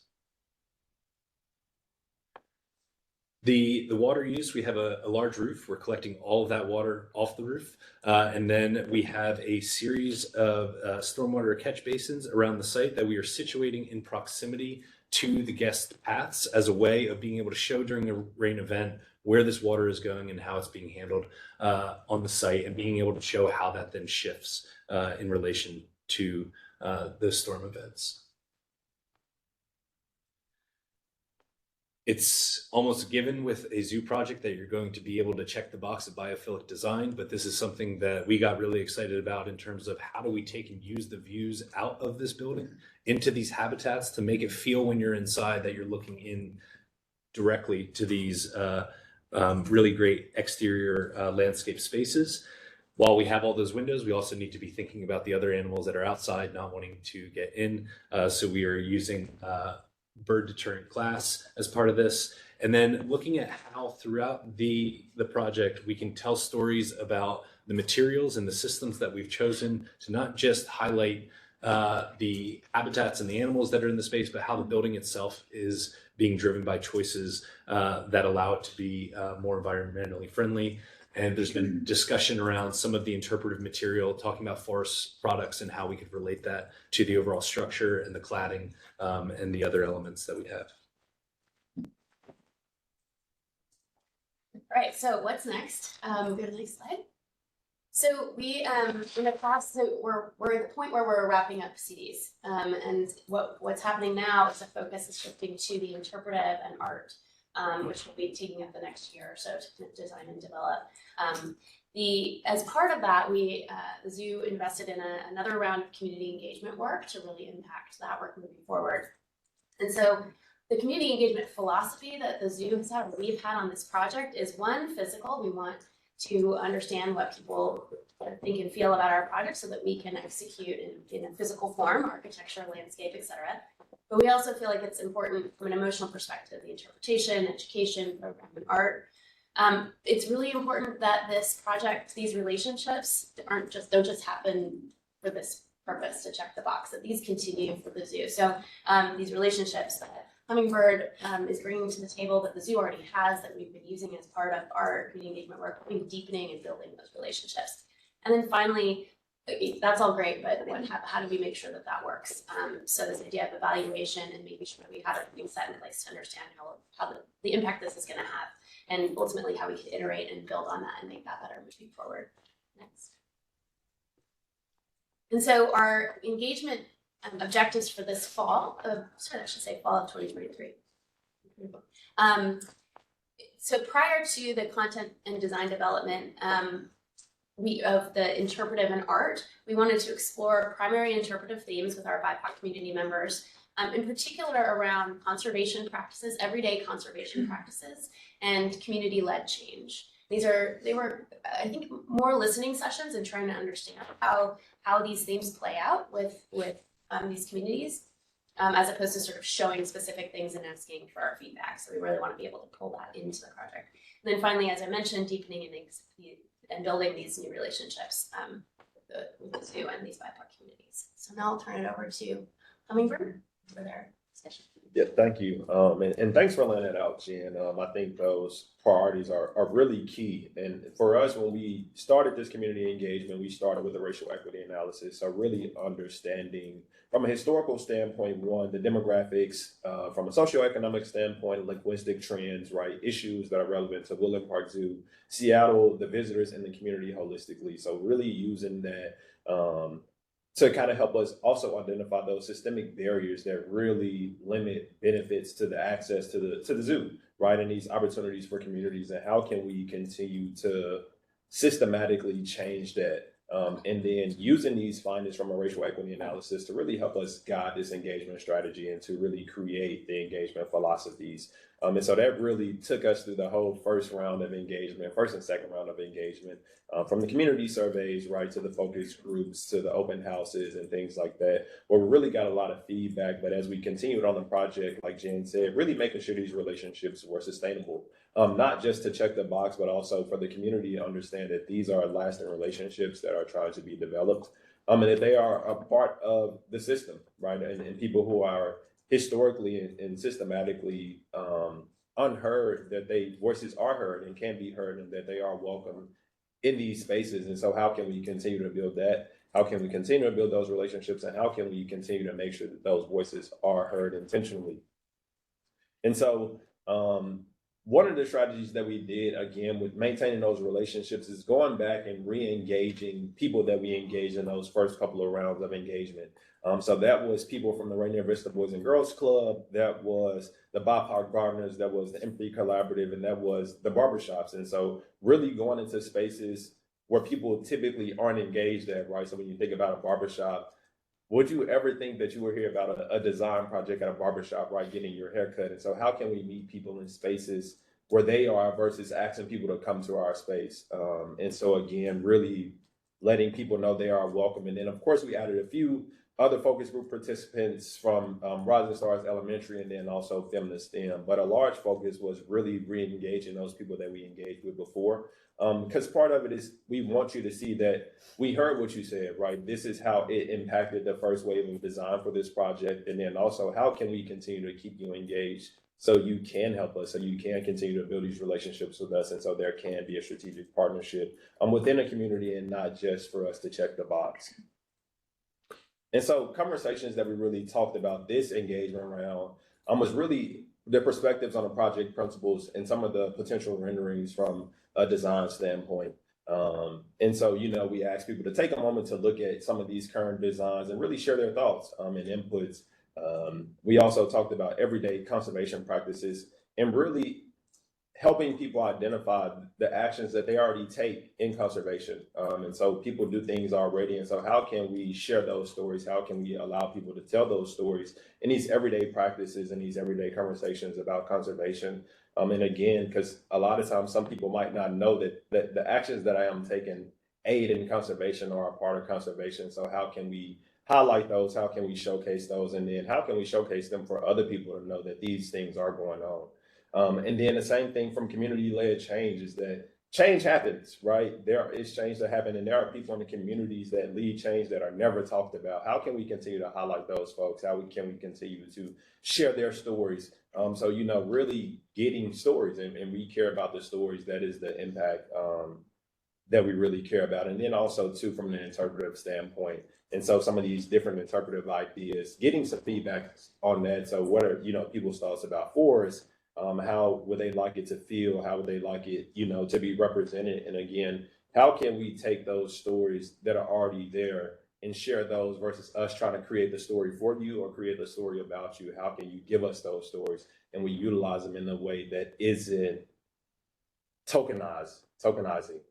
The water use, we have a large roof. We're collecting all of that water off the roof. And then we have a series of stormwater catch basins around the site that we are situating in proximity to the guest paths as a way of being able to show during a rain event where this water is going and how it's being handled on the site, and being able to show how that then shifts in relation to those storm events. It's almost a given with a zoo project that you're going to be able to check the box of biophilic design, but this is something that we got really excited about in terms of how do we take and use the views out of this building into these habitats to make it feel when you're inside that you're looking in directly to these really great exterior landscape spaces. While we have all those windows, we also need to be thinking about the other animals that are outside not wanting to get in. So we are using bird deterrent glass as part of this, and then looking at how throughout the project we can tell stories about the materials and the systems that we've chosen to not just highlight the habitats and the animals that are in the space, but how the building itself is being driven by choices that allow it to be more environmentally friendly. And there's been discussion around some of the interpretive material, talking about forest products and how we could relate that to the overall structure and the cladding and the other elements that we have.
All right, so what's next? Go to the next slide. So we in the class, so we're at the point where we're wrapping up CDs, and what's happening now is the focus is shifting to the interpretive and art, which will be taking up the next year or so to design and develop. As part of that, the zoo invested in another round of community engagement work to really impact that work moving forward. And so the community engagement philosophy that the zoo has had, we've had on this project, is one, physical. We want to understand what people think and feel about our project so that we can execute in a physical form, architecture, landscape, etc. But we also feel like it's important from an emotional perspective, the interpretation, education, program, and art. It's really important that this project, these relationships don't just happen for this purpose to check the box, that these continue for the zoo. So these relationships that Hummingbird is bringing to the table that the zoo already has, that we've been using as part of our community engagement work, deepening and building those relationships. And then finally, that's all great, but how do we make sure that that works? So this idea of evaluation and making sure that we have everything set in place to understand how the impact this is going to have, and ultimately how we can iterate and build on that and make that better moving forward. Next. And so our engagement objectives for this fall, I should say fall of 2023. So prior to the content and design development of the interpretive and art, we wanted to explore primary interpretive themes with our BIPOC community members, in particular around conservation practices, everyday conservation practices, and community-led change. They were, I think, more listening sessions and trying to understand how these themes play out with these communities, as opposed to sort of showing specific things and asking for our feedback. So we really want to be able to pull that into the project. And then finally, as I mentioned, deepening and building these new relationships with the zoo and these BIPOC communities. So now I'll turn it over to Hummingbird for their discussion.
Yeah, thank you. And thanks for laying that out, Jen. I think those priorities are really key. And for us, when we started this community engagement, we started with a racial equity analysis. So really understanding from a historical standpoint, one, the demographics, from a socioeconomic standpoint, linguistic trends, right? Issues that are relevant to Woodland Park Zoo, Seattle, the visitors, and the community holistically. So really using that to kind of help us also identify those systemic barriers that really limit benefits to the access to the zoo, right? And these opportunities for communities, and how can we continue to systematically change that? And then using these findings from a racial equity analysis to really help us guide this engagement strategy and to really create the engagement philosophies. And so that really took us through the whole first and second round of engagement, from the community surveys, right, to the focus groups, to the open houses and things like that, where we really got a lot of feedback. But as we continued on the project, like Jen said, really making sure these relationships were sustainable, not just to check the box, but also for the community to understand that these are lasting relationships that are trying to be developed, and that they are a part of the system, right? And people who are historically and systematically unheard, that their voices are heard and can be heard, and that they are welcome in these spaces. And so how can we continue to build that? How can we continue to build those relationships? And how can we continue to make sure that those voices are heard intentionally? And so one of the strategies that we did, again, with maintaining those relationships, is going back and re-engaging people that we engaged in those first couple of rounds of engagement. So that was people from the Rainier Vista Boys and Girls Club, that was the BIPOC Gardeners, that was the Empathy Collaborative, and that was the barbershops. And so really going into spaces where people typically aren't engaged at, right? So when you think about a barbershop, would you ever think that you would hear about a design project at a barbershop, right, getting your hair cut? And so how can we meet people in spaces where they are versus asking people to come to our space? And so again, really letting people know they are welcome. And then of course we added a few other focus group participants from Rising Stars Elementary, and then also Feminist STEM. But a large focus was really re-engaging those people that we engaged with before. Because part of it is we want you to see that we heard what you said, right? This is how it impacted the first wave of design for this project. And then also, how can we continue to keep you engaged so you can help us, so you can continue to build these relationships with us, and so there can be a strategic partnership within a community, and not just for us to check the box. And so conversations that we really talked about this engagement around was really the perspectives on the project principles and some of the potential renderings from a design standpoint. And so, we asked people to take a moment to look at some of these current designs and really share their thoughts and inputs. We also talked about everyday conservation practices and really helping people identify the actions that they already take in conservation. And so people do things already. And so how can we share those stories? How can we allow people to tell those stories in these everyday practices and these everyday conversations about conservation? And again, because a lot of times some people might not know that the actions that I am taking aid in conservation or are part of conservation. So how can we highlight those? How can we showcase those? And then how can we showcase them for other people to know that these things are going on? And then the same thing from community-led change is that change happens, right? There is change that happens, and there are people in the communities that lead change that are never talked about. How can we continue to highlight those folks? Can we continue to share their stories? So, really getting stories, and we care about the stories. That is the impact that we really care about. And then also too, from an interpretive standpoint. And so some of these different interpretive ideas, getting some feedback on that. So what are, people's thoughts about forests? How would they like it to feel? How would they like it, to be represented? And again, how can we take those stories that are already there and share those versus us trying to create the story for you or create the story about you? How can you give us those stories and we utilize them in a way that isn't tokenizing?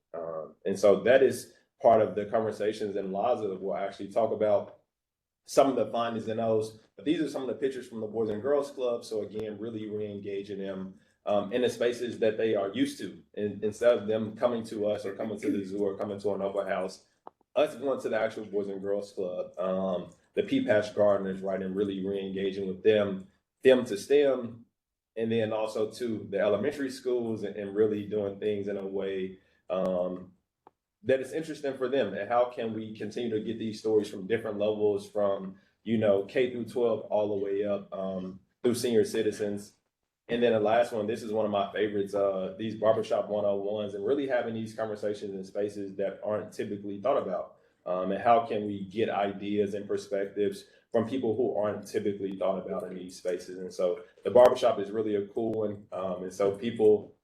And so that is part of the conversations, and Liza will actually talk about some of the findings in those. But these are some of the pictures from the Boys and Girls Club. So again, really re-engaging them in the spaces that they are used to. And instead of them coming to us or coming to the zoo or coming to an open house, us going to the actual Boys and Girls Club, the Pea Patch Gardeners, right, and really re-engaging with them to STEM, and then also to the elementary schools and really doing things in a way that is interesting for them. And how can we continue to get these stories from different levels, from K through 12 all the way up through senior citizens. And then the last one, this is one of my favorites, these barbershop 101s, and really having these conversations in spaces that aren't typically thought about. And how can we get ideas and perspectives from people who aren't typically thought about in these spaces? And so the barbershop is really a cool one. And so people,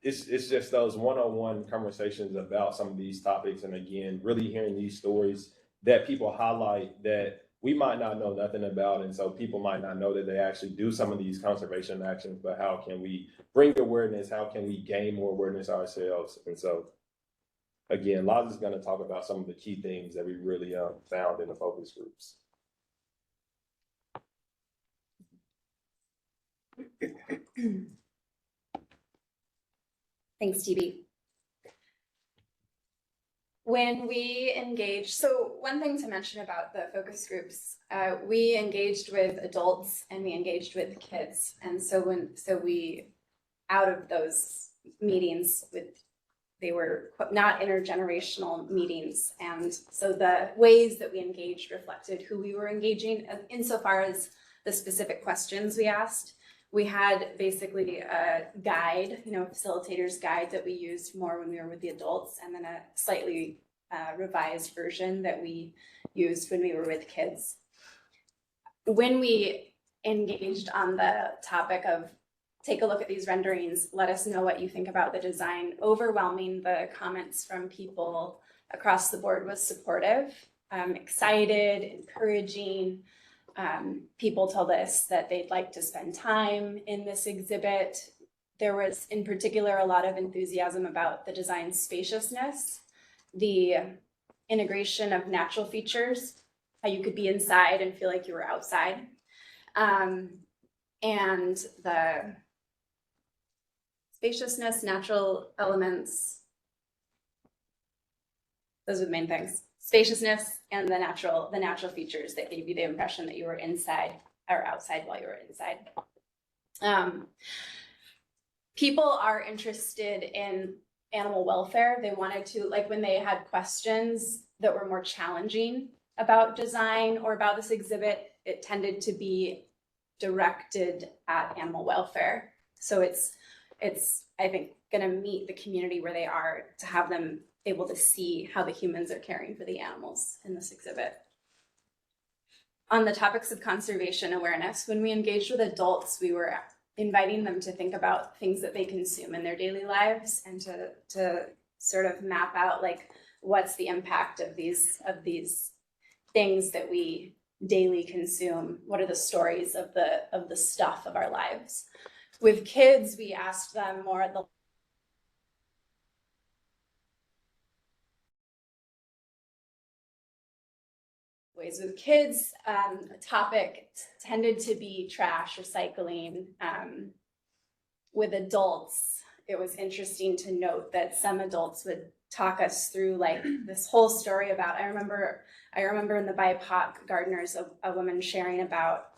it's just those one-on-one conversations about some of these topics. And again, really hearing these stories that people highlight that we might not know nothing about. And so people might not know that they actually do some of these conservation actions, but how can we bring awareness? How can we gain more awareness ourselves? And so again, Liza's going to talk about some of the key things that we really found in the focus groups.
Thanks, TB. When we engage, so one thing to mention about the focus groups, we engaged with adults and we engaged with kids. And so we, out of those meetings, they were not intergenerational meetings. And so the ways that we engaged reflected who we were engaging insofar as the specific questions we asked. We had basically a guide, a facilitator's guide that we used more when we were with the adults, and then a slightly revised version that we used when we were with kids. When we engaged on the topic of take a look at these renderings, let us know what you think about the design, overwhelming the comments from people across the board was supportive, excited, encouraging. People told us that they'd like to spend time in this exhibit. There was, in particular, a lot of enthusiasm about the design spaciousness, the integration of natural features, how you could be inside and feel like you were outside, and the spaciousness, natural elements. Those are the main things. Spaciousness and the natural features that gave you the impression that you were inside or outside while you were inside. People are interested in animal welfare. They wanted to, like when they had questions that were more challenging about design or about this exhibit, it tended to be directed at animal welfare. So it's I think gonna meet the community where they are to have them able to see how the humans are caring for the animals in this exhibit. On the topics of conservation awareness, when we engaged with adults, we were inviting them to think about things that they consume in their daily lives and to sort of map out like what's the impact of these things that we daily consume. What are the stories of the stuff of our lives? With kids, we asked them more at the ways. With kids, the topic tended to be trash, recycling. With adults, it was interesting to note that some adults would talk us through like this whole story about, I remember in the BIPOC gardeners, a woman sharing about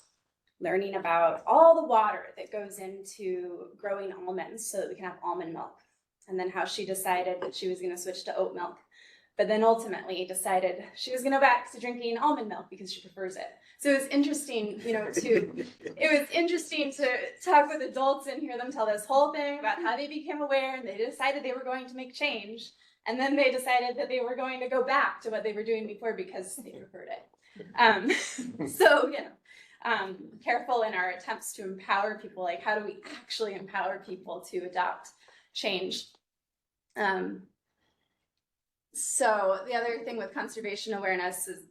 learning about all the water that goes into growing almonds so that we can have almond milk, and then how she decided that she was going to switch to oat milk. but then ultimately decided she was going to go back to drinking almond milk because she prefers it. So it was interesting, it was interesting to talk with adults and hear them tell this whole thing about how they became aware and they decided they were going to make change. And then they decided that they were going to go back to what they were doing before because they preferred it. So, careful in our attempts to empower people, like how do we actually empower people to adopt change? So the other thing with conservation awareness is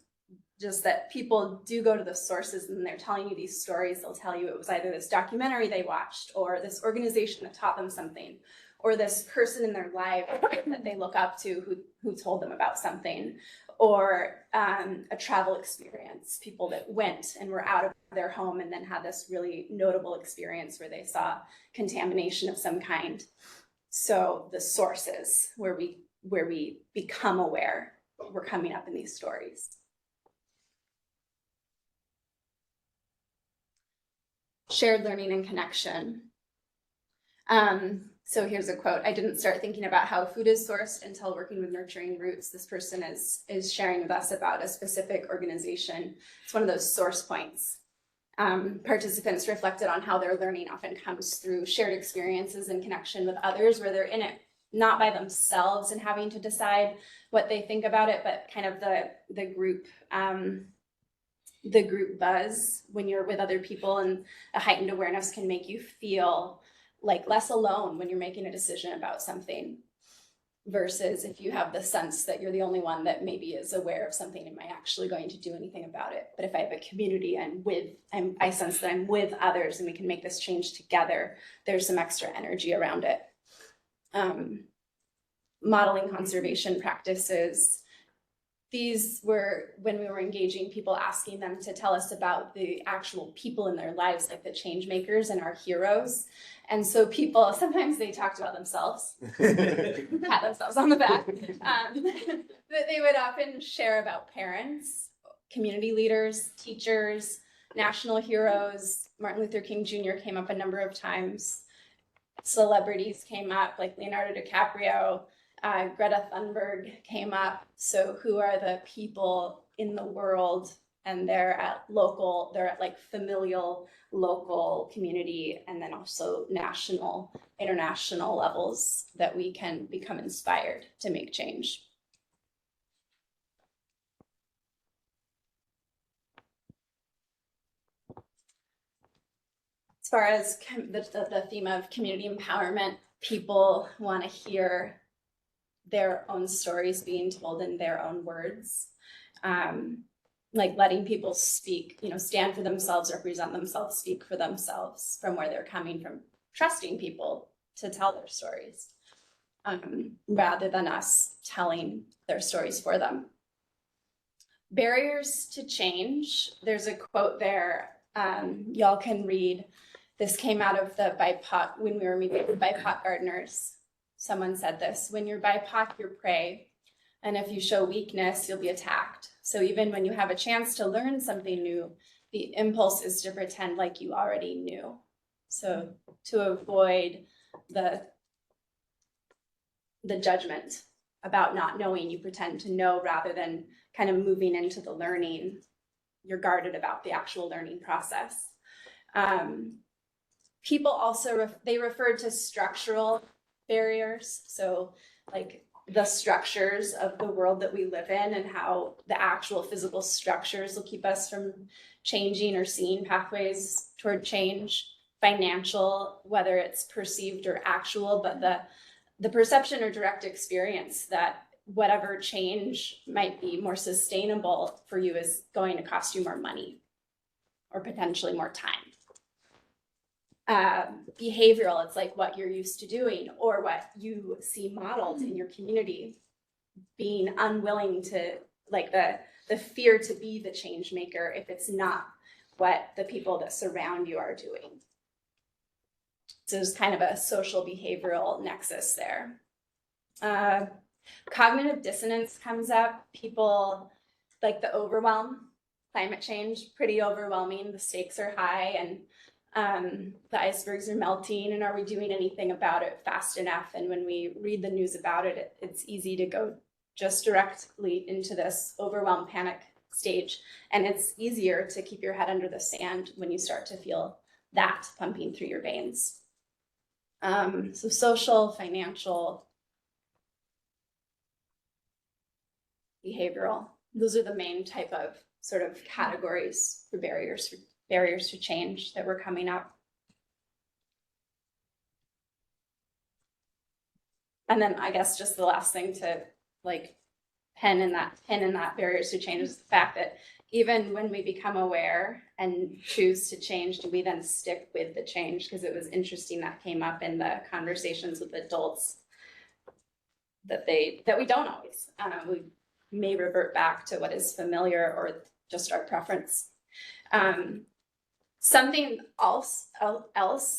just that people do go to the sources and they're telling you these stories. They'll tell you it was either this documentary they watched or this organization that taught them something or this person in their life that they look up to who told them about something, or a travel experience, people that went and were out of their home and then had this really notable experience where they saw contamination of some kind. So the sources where we become aware, we're coming up in these stories. Shared learning and connection. So here's a quote. I didn't start thinking about how food is sourced until working with Nurturing Roots. This person is sharing with us about a specific organization. It's one of those source points. Participants reflected on how their learning often comes through shared experiences and connection with others, where they're in it not by themselves and having to decide what they think about it, but kind of the group buzz when you're with other people, and a heightened awareness can make you feel like less alone when you're making a decision about something, versus if you have the sense that you're the only one that maybe is aware of something, am I actually going to do anything about it? But if I have a community I sense that I'm with others and we can make this change together, there's some extra energy around it. Modeling conservation practices. These were when we were engaging people, asking them to tell us about the actual people in their lives, like the change makers and our heroes. And so people, sometimes they talked about themselves, pat themselves on the back, but they would often share about parents, community leaders, teachers, national heroes. Martin Luther King Jr. came up a number of times. Celebrities came up, like Leonardo DiCaprio. Greta Thunberg came up. So who are the people in the world, and they're at like familial, local, community, and then also national, international levels that we can become inspired to make change. As far as the theme of community empowerment, people want to hear their own stories being told in their own words, like letting people speak, stand for themselves, represent themselves, speak for themselves from where they're coming from, trusting people to tell their stories, rather than us telling their stories for them. Barriers to change. There's a quote there, y'all can read. This came out of the BIPOC, when we were meeting with BIPOC gardeners. Someone said this: when you're BIPOC, you're prey. And if you show weakness, you'll be attacked. So even when you have a chance to learn something new, the impulse is to pretend like you already knew. So to avoid the judgment about not knowing, you pretend to know rather than kind of moving into the learning. You're guarded about the actual learning process. People also, they referred to structural barriers. So like the structures of the world that we live in and how the actual physical structures will keep us from changing or seeing pathways toward change. Financial, whether it's perceived or actual, but the perception or direct experience that whatever change might be more sustainable for you is going to cost you more money or potentially more time. Behavioral, it's like what you're used to doing or what you see modeled in your community. Being unwilling to, like the fear to be the change maker if it's not what the people that surround you are doing. So there's kind of a social behavioral nexus there. Cognitive dissonance comes up. People like the overwhelm, climate change, pretty overwhelming. The stakes are high and the icebergs are melting, and are we doing anything about it fast enough? And when we read the news about it, it's easy to go just directly into this overwhelmed panic stage. And it's easier to keep your head under the sand when you start to feel that pumping through your veins. So social, financial, behavioral, those are the main type of sort of categories for barriers to change that were coming up. And then I guess just the last thing to like pin in that barriers to change is the fact that even when we become aware and choose to change, do we then stick with the change? Because it was interesting that came up in the conversations with adults that we don't always. We may revert back to what is familiar or just our preference. Something else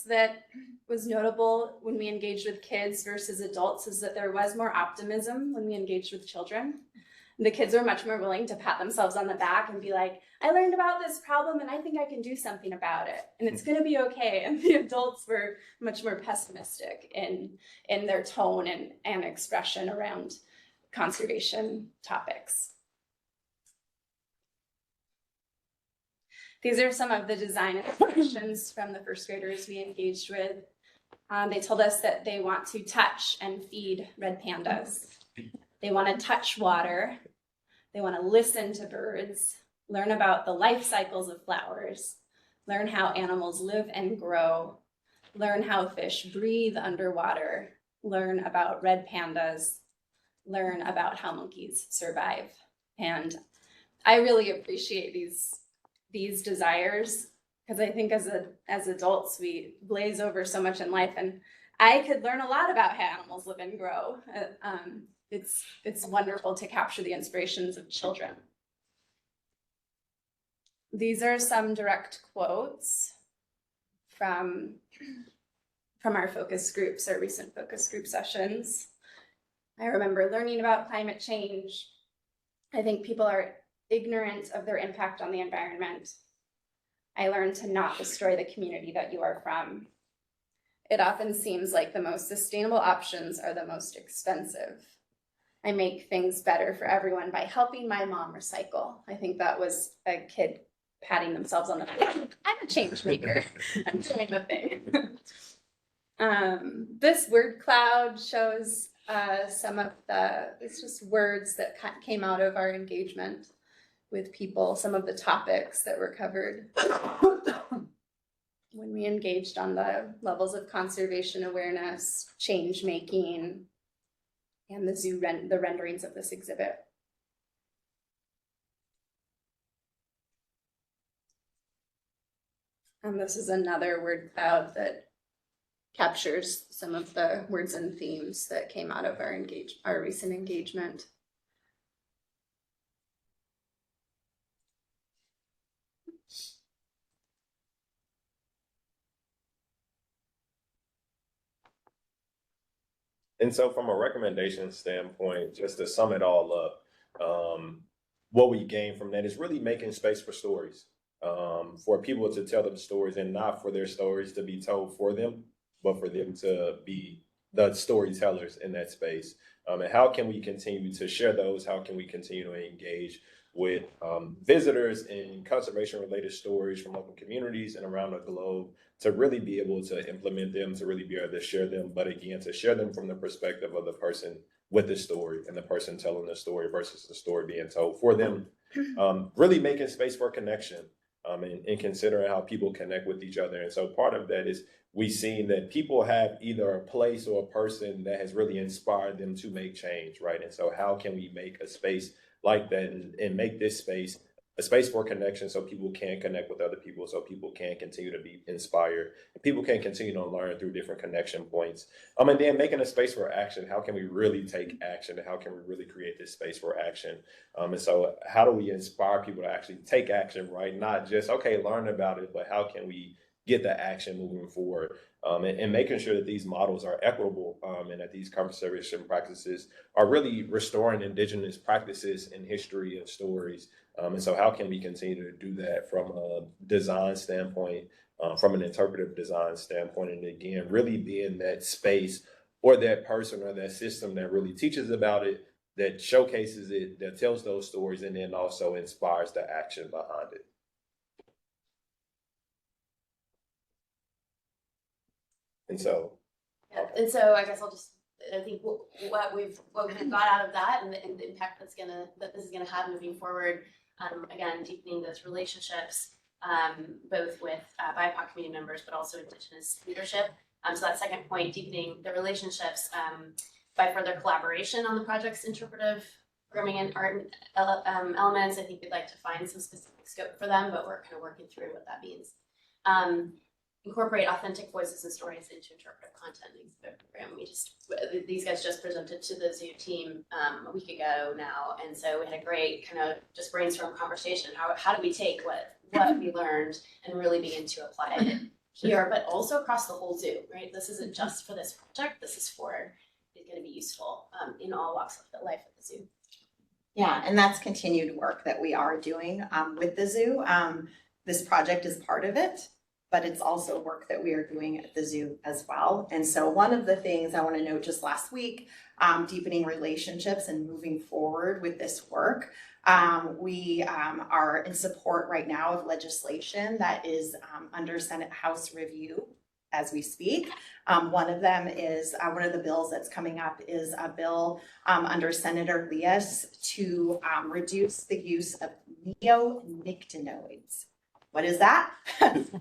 that was notable when we engaged with kids versus adults is that there was more optimism when we engaged with children. The kids were much more willing to pat themselves on the back and be like, I learned about this problem and I think I can do something about it and it's going to be okay. And the adults were much more pessimistic in their tone and expression around conservation topics. These are some of the design instructions from the first graders we engaged with. They told us that they want to touch and feed red pandas. They want to touch water. They want to listen to birds, learn about the life cycles of flowers, learn how animals live and grow, learn how fish breathe underwater, learn about red pandas, learn about how monkeys survive. And I really appreciate these desires, because I think as adults, we blaze over so much in life, and I could learn a lot about how animals live and grow. It's wonderful to capture the inspirations of children. These are some direct quotes from our focus groups, our recent focus group sessions. I remember learning about climate change. I think people are ignorant of their impact on the environment. I learned to not destroy the community that you are from. It often seems like the most sustainable options are the most expensive. I make things better for everyone by helping my mom recycle. I think that was a kid patting themselves on the back. I'm a change maker. I'm doing the thing. This word cloud shows some of it's just words that came out of our engagement with people, some of the topics that were covered when we engaged on the levels of conservation awareness, change making, and the renderings of this exhibit. And this is another word cloud that captures some of the words and themes that came out of our recent engagement.
And so from a recommendation standpoint, just to sum it all up, what we gain from that is really making space for stories, for people to tell them stories, and not for their stories to be told for them, but for them to be the storytellers in that space. And how can we continue to share those? How can we continue to engage with visitors in conservation related stories from local communities and around the globe, to really be able to implement them, to really be able to share them, but again, to share them from the perspective of the person with the story and the person telling the story versus the story being told for them. Really making space for connection, and considering how people connect with each other. And so part of that is we've seen that people have either a place or a person that has really inspired them to make change, right? And so how can we make a space like that and make this space a space for connection, so people can connect with other people, so people can continue to be inspired, and people can continue to learn through different connection points. And then making a space for action. How can we really take action, and how can we really create this space for action? And so how do we inspire people to actually take action, right? Not just, okay, learn about it, but how can we get the action moving forward, and making sure that these models are equitable, and that these conservation practices are really restoring indigenous practices and history and stories. And so how can we continue to do that from a design standpoint, from an interpretive design standpoint, and again, really be in that space or that person or that system that really teaches about it, that showcases it, that tells those stories, and then also inspires the action behind it. And so,
Yeah, and so I guess I think what we've got out of that and the impact that this is gonna have moving forward, again, deepening those relationships, both with BIPOC community members, but also Indigenous leadership. So that second point, deepening the relationships by further collaboration on the project's interpretive programming and art elements. I think we'd like to find some specific scope for them, but we're kind of working through what that means. Incorporate authentic voices and stories into interpretive content in the exhibit program. These guys just presented to the zoo team a week ago now, and so we had a great kind of just brainstorm conversation. How do we take what we learned and really begin to apply it here, but also across the whole zoo, right? This isn't just for this project. This is going to be useful in all walks of life at the zoo.
Yeah, and that's continued work that we are doing with the zoo. This project is part of it, but it's also work that we are doing at the zoo as well. And so one of the things I want to note, just last week, deepening relationships and moving forward with this work. We are in support right now of legislation that is under Senate House review as we speak. One of them is, one of the bills that's coming up is a bill under Senator Leas to reduce the use of neonicotinoids. What is that?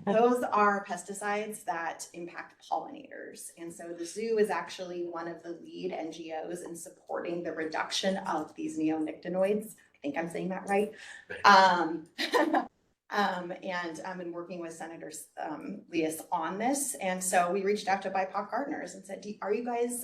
Those are pesticides that impact pollinators. And so the zoo is actually one of the lead NGOs in supporting the reduction of these neonicotinoids. I think I'm saying that right. And I've been working with Senator Leas on this. And so we reached out to BIPOC partners and said, are you guys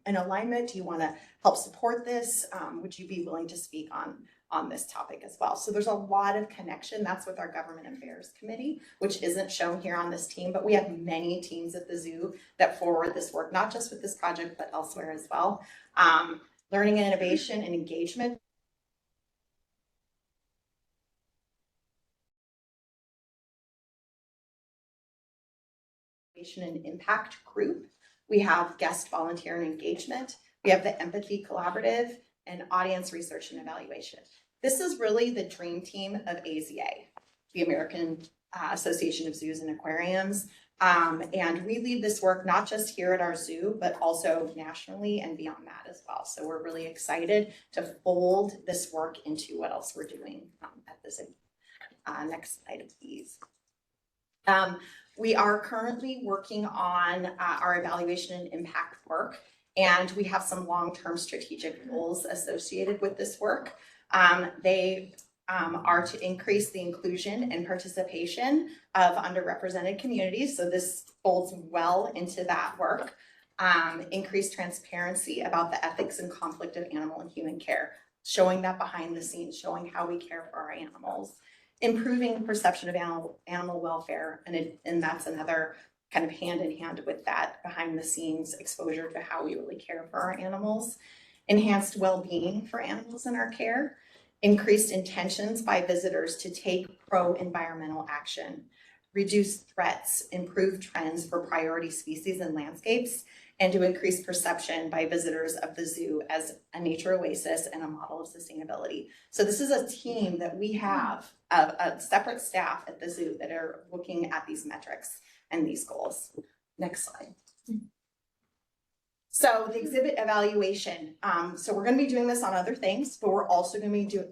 in alignment? Do you want to help support this? Would you be willing to speak on this topic as well? So there's a lot of connection. That's with our Government Affairs Committee, which isn't shown here on this team, but we have many teams at the zoo that forward this work, not just with this project, but elsewhere as well. Learning and innovation and engagement. And impact group. We have guest volunteer and engagement. We have the empathy collaborative and audience research and evaluation. This is really the dream team of AZA, the American Association of Zoos and Aquariums. And we lead this work not just here at our zoo, but also nationally and beyond that as well. So we're really excited to fold this work into what else we're doing at the zoo. Next slide, please. We are currently working on our evaluation and impact work, and we have some long-term strategic goals associated with this work. They are to increase the inclusion and participation of underrepresented communities, so this folds well into that work. Increase transparency about the ethics and conflict of animal and human care, showing that behind the scenes, showing how we care for our animals. Improving perception of animal welfare, and that's another kind of hand in hand with that behind the scenes exposure to how we really care for our animals. Enhanced well-being for animals in our care. Increased intentions by visitors to take pro-environmental action. Reduce threats, improve trends for priority species and landscapes, and to increase perception by visitors of the zoo as a nature oasis and a model of sustainability. So this is a team that we have, a separate staff at the zoo that are looking at these metrics and these goals. Next slide. So the exhibit evaluation. So we're going to be doing this on other things, but we're also going to be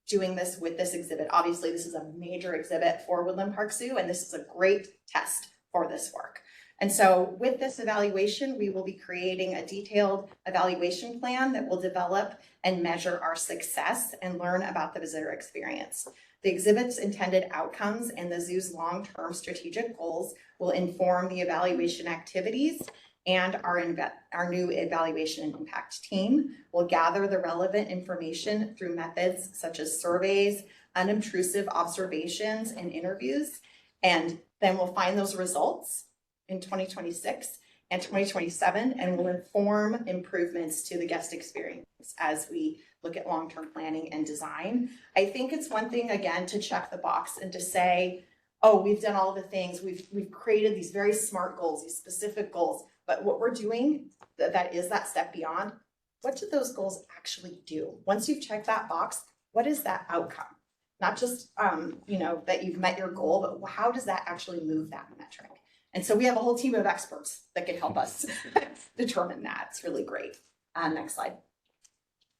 doing this with this exhibit. Obviously, this is a major exhibit for Woodland Park Zoo, and this is a great test for this work. And so with this evaluation, we will be creating a detailed evaluation plan that will develop and measure our success and learn about the visitor experience. The exhibit's intended outcomes and the zoo's long-term strategic goals will inform the evaluation activities, and our new evaluation and impact team will gather the relevant information through methods such as surveys, unobtrusive observations, and interviews. And then we'll find those results in 2026 and 2027, and will inform improvements to the guest experience as we look at long-term planning and design. I think it's one thing, again, to check the box and to say, oh, we've done all the things, we've created these very smart goals, these specific goals, but what we're doing that is that step beyond what do those goals actually do? Once you've checked that box, what is that outcome? Not just, that you've met your goal, but how does that actually move that metric? And so we have a whole team of experts that can help us determine that. It's really great. Next slide.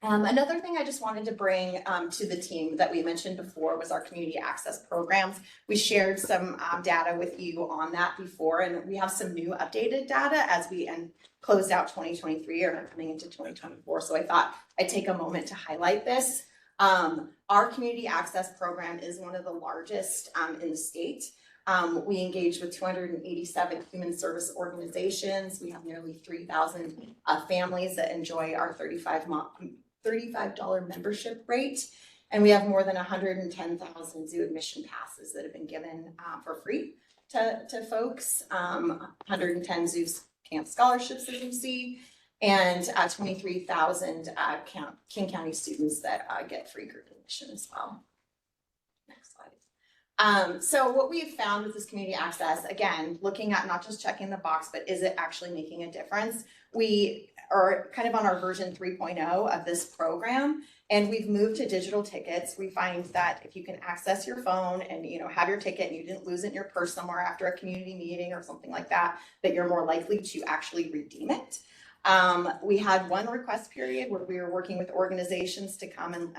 Another thing I just wanted to bring to the team that we mentioned before was our community access programs. We shared some data with you on that before, and we have some new updated data as we closed out 2023 or coming into 2024. So I thought I'd take a moment to highlight this. Our community access program is one of the largest in the state. We engage with 287 human service organizations. We have nearly 3,000 families that enjoy our $35 membership rate. And we have more than 110,000 zoo admission passes that have been given for free to folks. 110 zoo camp scholarships, as you see, and 23,000 King County students that get free group admission as well. Next slide. So what we have found with this community access, again, looking at not just checking the box, but is it actually making a difference? We are kind of on our version 3.0 of this program, and we've moved to digital tickets. We find that if you can access your phone and have your ticket and you didn't lose it in your purse somewhere after a community meeting or something like that, that you're more likely to actually redeem it. We had one request period where we were working with organizations to come and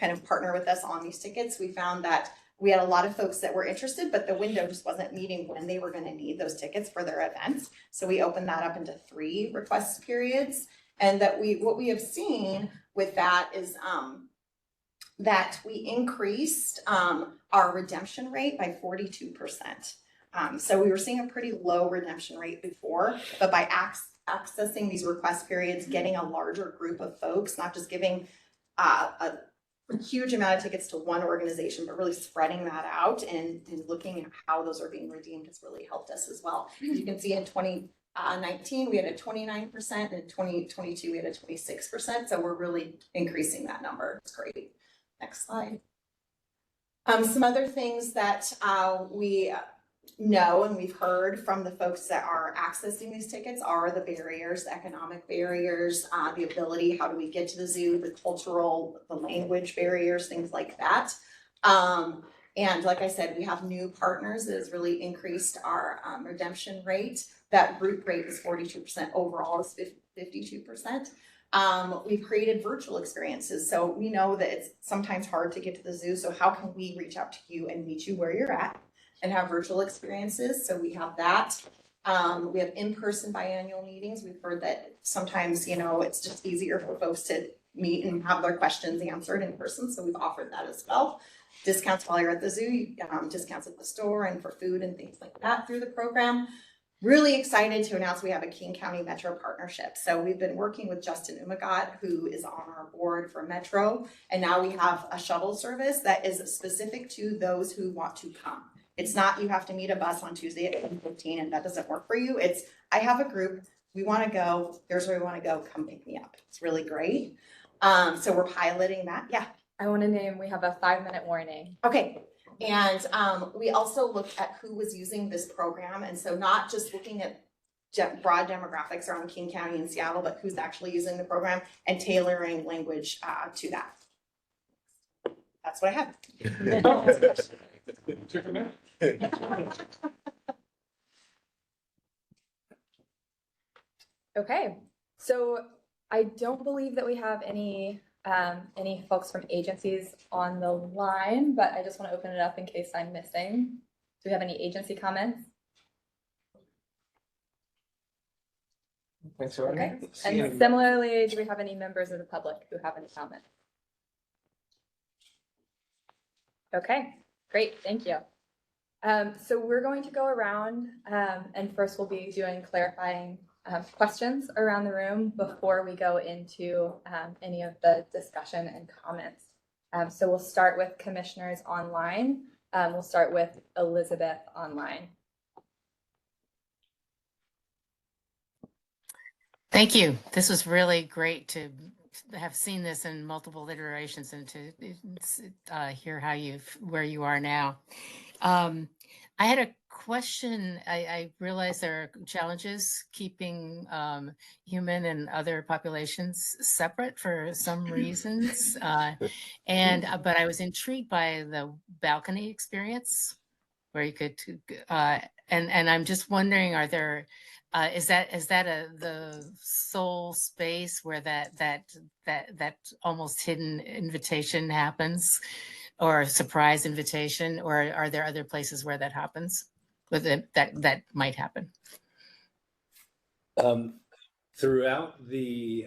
kind of partner with us on these tickets. We found that we had a lot of folks that were interested, but the window just wasn't meeting when they were going to need those tickets for their events. So we opened that up into 3 request periods. And that what we have seen with that is that we increased our redemption rate by 42%. So we were seeing a pretty low redemption rate before, but by accessing these request periods, getting a larger group of folks, not just giving a huge amount of tickets to one organization, but really spreading that out and looking at how those are being redeemed has really helped us as well. You can see in 2019, we had a 29%, and in 2022, we had a 26%. So we're really increasing that number. It's great. Next slide. Some other things that we know and we've heard from the folks that are accessing these tickets are the barriers, the economic barriers, the ability, how do we get to the zoo, the cultural, the language barriers, things like that. And like I said, we have new partners that has really increased our redemption rate. That group rate is 42%, overall is 52%. We've created virtual experiences. So we know that it's sometimes hard to get to the zoo. So how can we reach out to you and meet you where you're at and have virtual experiences? So we have that. We have in-person biannual meetings. We've heard that sometimes, it's just easier for folks to meet and have their questions answered in person. So we've offered that as well. Discounts while you're at the zoo, discounts at the store and for food and things like that through the program. Really excited to announce we have a King County Metro partnership. So we've been working with Justin Umagat, who is on our board for Metro. And now we have a shuttle service that is specific to those who want to come. It's not you have to meet a bus on Tuesday at 8:15 and that doesn't work for you. It's I have a group, we want to go, here's where we want to go, come pick me up. It's really great. So we're piloting that. Yeah.
I want to name, we have a 5-minute warning.
Okay. And we also looked at who was using this program. And so not just looking at broad demographics around King County and Seattle, but who's actually using the program and tailoring language to that. That's what I have.
Took a minute.
Okay, so I don't believe that we have any folks from agencies on the line, but I just want to open it up in case I'm missing. Do we have any agency comments?
Thanks, Erin.
Okay, and similarly, do we have any members of the public who have any comments? Okay, great, thank you. So we're going to go around and first we'll be doing clarifying questions around the room before we go into any of the discussion and comments. So we'll start with commissioners online. We'll start with Elizabeth online.
Thank you. This was really great to have seen this in multiple iterations and to hear where you are now. I had a question. I realize there are challenges keeping human and other populations separate for some reasons. But I was intrigued by the balcony experience where you could, and I'm just wondering, are there, is that the sole space where that almost hidden invitation happens, or a surprise invitation, or are there other places where that happens, that might happen?
Throughout the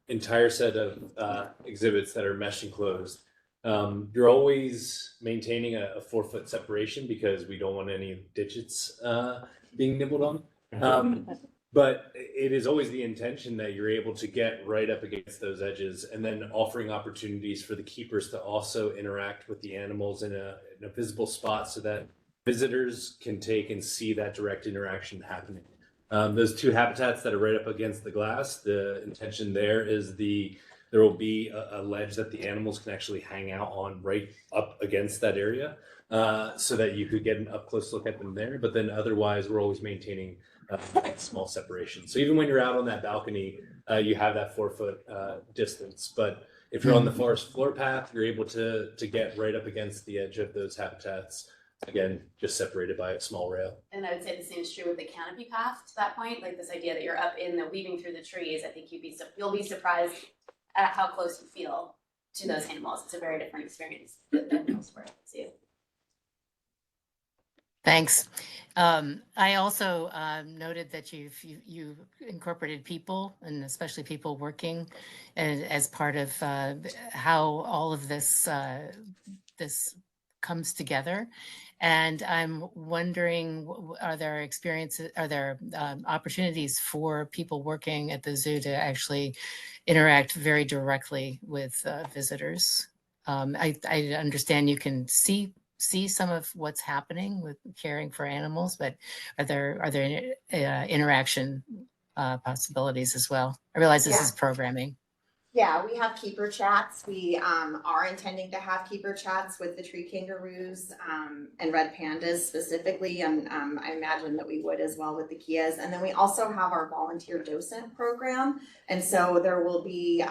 entire set of exhibits that are mesh enclosed, you're always maintaining a 4-foot separation because we don't want any digits being nibbled on. But it is always the intention that you're able to get right up against those edges, and then offering opportunities for the keepers to also interact with the animals in a visible spot so that visitors can take and see that direct interaction happening. Those 2 habitats that are right up against the glass, the intention there is there will be a ledge that the animals can actually hang out on right up against that area, so that you could get an up close look at them there. But then otherwise, we're always maintaining a small separation. So even when you're out on that balcony, you have that 4-foot distance. But if you're on the forest floor path, you're able to get right up against the edge of those habitats. Again, just separated by a small rail.
And I would say the same is true with the canopy path to that point, like this idea that you're up in the weaving through the trees. I think you'll be surprised at how close you feel to those animals. It's a very different experience than elsewhere. See.
Thanks. I also noted that you incorporated people, and especially people working, as part of how all of this comes together. And I'm wondering, are there opportunities for people working at the zoo to actually interact very directly with visitors? I understand you can see some of what's happening with caring for animals, but are there interaction possibilities as well? I realize this is programming.
Yeah, we have keeper chats. We are intending to have keeper chats with the tree kangaroos and red pandas specifically, and I imagine that we would as well with the Kias. And then we also have our volunteer docent program, and so there will be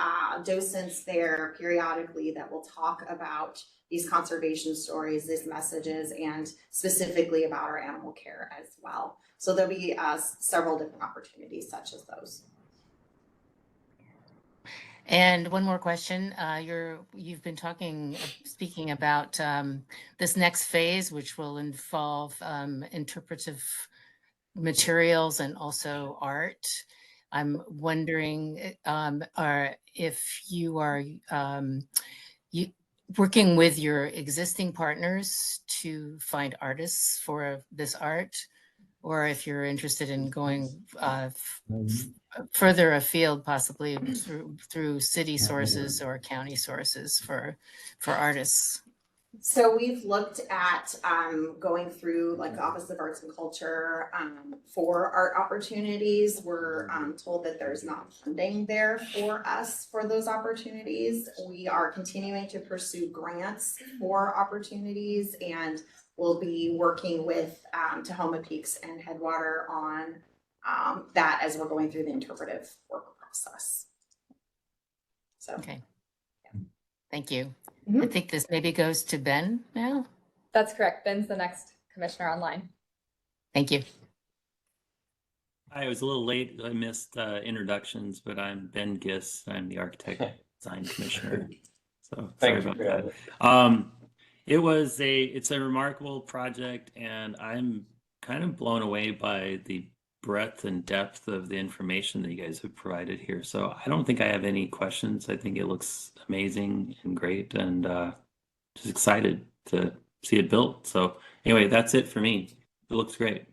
docents there periodically that will talk about these conservation stories, these messages, and specifically about our animal care as well. So there'll be several different opportunities such as those.
And one more question. You've been speaking about this next phase, which will involve interpretive materials and also art. I'm wondering if you are working with your existing partners to find artists for this art, or if you're interested in going further afield, possibly through city sources or county sources for artists.
So we've looked at going through like the Office of Arts and Culture for art opportunities. We're told that there's not funding there for us for those opportunities. We are continuing to pursue grants for opportunities, and we'll be working with Tahoma Peaks and Headwater on that as we're going through the interpretive work process. So
okay, thank you. Mm-hmm. I think this maybe goes to Ben now.
That's correct. Ben's the next commissioner online.
Thank you.
I was a little late. I missed introductions, but I'm Ben Giss. I'm the architect design commissioner. So sorry about that. It's a remarkable project, and I'm kind of blown away by the breadth and depth of the information that you guys have provided here. So I don't think I have any questions. I think it looks amazing and great, and just excited to see it built. So anyway, that's it for me. It looks great.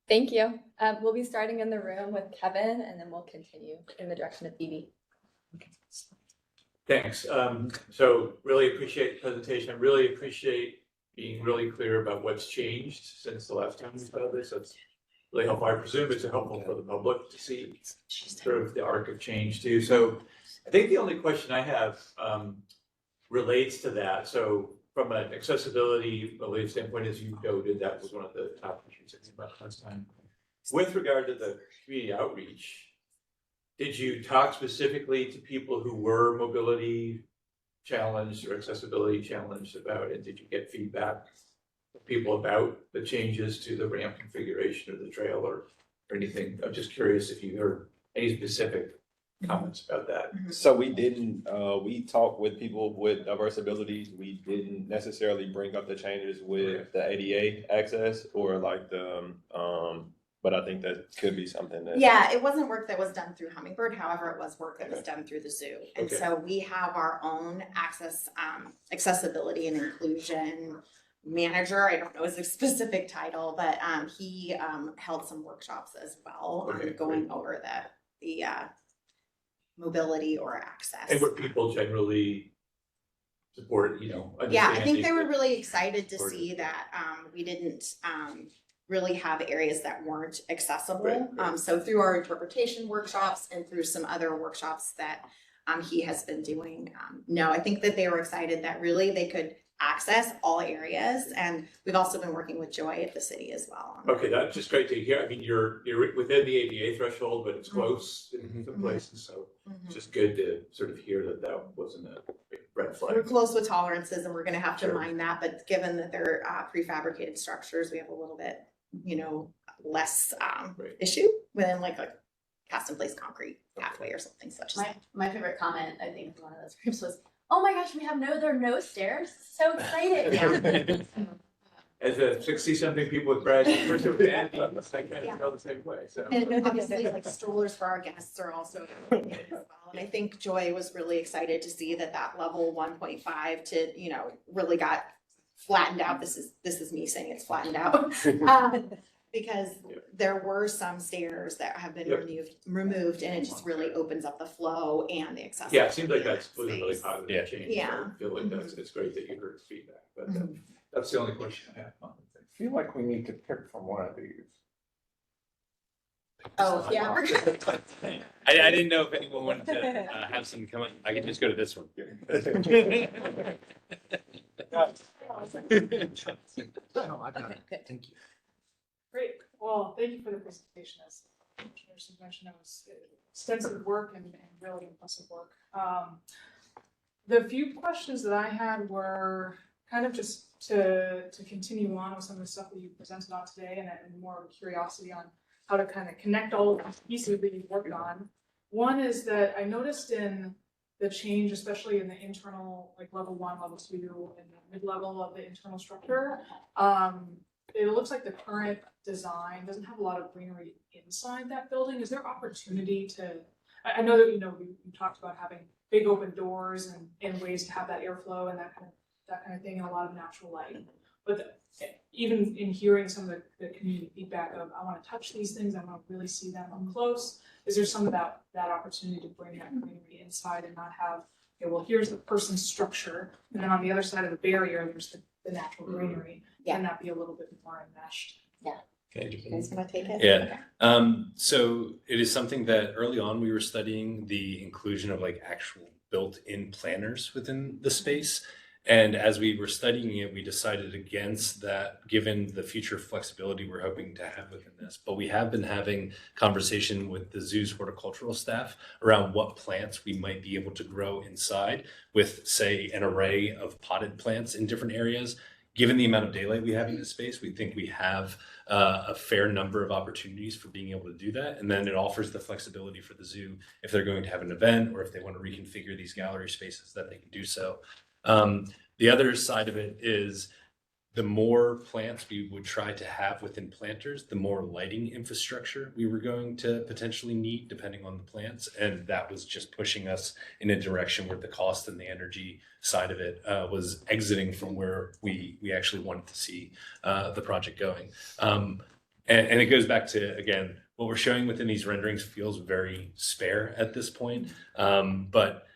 Thank you. We'll be starting in the room with Kevin, and then we'll continue in the direction of Phoebe.
Thanks. So really appreciate the presentation. I really appreciate being really clear about what's changed since the last time we saw this. That's really helpful. I presume it's helpful for the public to see sort of the arc of change too. So I think the only question I have relates to that. So
from an accessibility belief standpoint, as you noted, that was one of the top issues I think about last time. With regard to the community outreach, did you talk specifically to people who were mobility challenged or accessibility challenged about it? Did you get feedback from people about the changes to the ramp configuration of the trail or anything? I'm just curious if you heard any specific comments about that.
So we didn't, we talked with people with diverse abilities. We didn't necessarily bring up the changes with the ADA access or like the, but I think that could be something that.
Yeah, it wasn't work that was done through Hummingbird. However, it was work that was done through the zoo. And
Okay.
so we have our own accessibility and inclusion manager. I don't know his specific title, but he held some workshops as well,
Okay,
going over the mobility or access.
And were people generally support, you know,
Yeah, I think
understanding
they were
that-
really excited to
Or-
see that we didn't really have areas that weren't accessible.
Right.
So through our interpretation workshops and through some other workshops that he has been doing, no, I think that they were excited that really they could access all areas. And we've also been working with Joy at the city as well.
Okay, that's just great to hear. I mean, you're within the ADA threshold, but it's close in some places, so it's just good to sort of hear that that wasn't a big red flag.
We're close with tolerances and we're gonna have to
Sure.
mind that, but given that they're prefabricated structures, we have a little bit, less
Right.
issue within like a cast in place concrete pathway or something such as.
My favorite comment, I think, from one of those groups was, "Oh my gosh, there are no stairs. So excited!" Yeah.
As a 60-something people with graduate, I kind of feel the same way, so.
And obviously, like strollers for our guests are also good as well. And I think Joy was really excited to see that level 1.5 to, really got flattened out. This is me saying it's flattened out. Because there were some stairs that have been removed and it just really opens up the flow and the accessibility.
Yeah, it seems like that's a really
space.
positive change.
Yeah.
I feel like it's great that you heard feedback, but that's the only question I have on it.
I feel like we need to pick from one of these.
Oh, yeah.
I didn't know if anyone wanted to have some come on. I can just go to this one.
No, I got it. Thank you.
Great, well, thank you for the presentation. As Commissioner mentioned, it was extensive work and really impressive work. The few questions that I had were kind of just to continue on with some of the stuff that you presented on today and more of a curiosity on how to kind of connect all of these pieces that you've worked on. One is that I noticed in the change, especially in the internal, like level 1, level 2, and the mid-level of the internal structure, it looks like the current design doesn't have a lot of greenery inside that building. Is there opportunity to, I know that, we talked about having big open doors and ways to have that airflow and that kind of thing and a lot of natural light. But even in hearing some of the community feedback of, I want to touch these things, I want to really see them up close, is there some of that opportunity to bring that greenery inside and not have, okay, well, here's the person's structure, and then on the other side of the barrier, there's the natural greenery. Can that be a little bit more enmeshed?
Yeah.
Okay.
You guys want to take it?
Yeah. So it is something that early on we were studying the inclusion of like actual built-in planners within the space. And as we were studying it, we decided against that given the future flexibility we're hoping to have within this. But we have been having conversation with the zoo's horticultural staff around what plants we might be able to grow inside with, say, an array of potted plants in different areas. Given the amount of daylight we have in this space, we think we have a fair number of opportunities for being able to do that. And then it offers the flexibility for the zoo if they're going to have an event or if they want to reconfigure these gallery spaces that they can do so. The other side of it is the more plants we would try to have within planters, the more lighting infrastructure we were going to potentially need depending on the plants. And that was just pushing us in a direction where the cost and the energy side of it was exiting from where we actually wanted to see the project going. And it goes back to, again, what we're showing within these renderings feels very spare at this point. But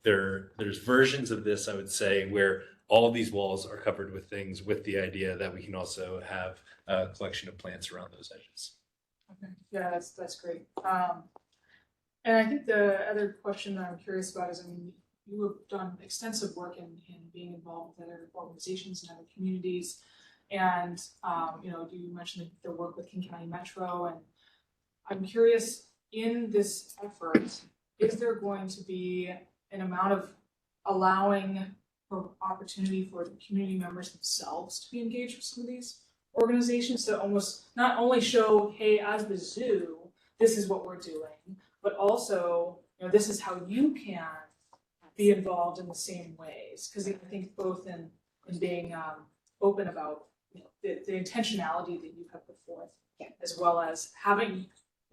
there's versions of this, I would say, where all these walls are covered with things with the idea that we can also have a collection of plants around those edges.
Okay, yeah, that's great. And I think the other question that I'm curious about is, you have done extensive work in being involved with other organizations and other communities. And, you mentioned the work with King County Metro, and I'm curious, in this effort, is there going to be an amount of allowing for opportunity for the community members themselves to be engaged with some of these organizations to almost not only show, hey, as the zoo, this is what we're doing, but also, this is how you can be involved in the same ways? Because I think both in being open about the intentionality that you have put forth, as well as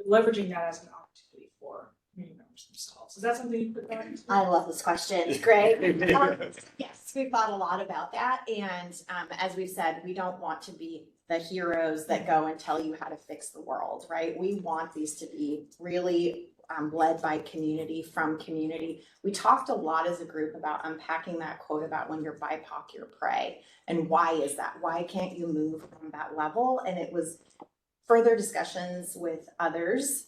leveraging that as an opportunity for community members themselves. Is that something you put down?
I love this question. It's great. Yes, we've thought a lot about that. And as we've said, we don't want to be the heroes that go and tell you how to fix the world, right? We want these to be really led by community, from community. We talked a lot as a group about unpacking that quote about when you're BIPOC, you're prey. And why is that? Why can't you move from that level? And it was further discussions with others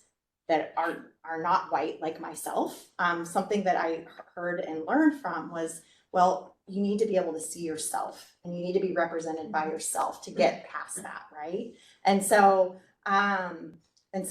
that are not white like myself. Something that I heard and learned from was, well, you need to be able to see yourself and you need to be represented by yourself to get past that, right? And so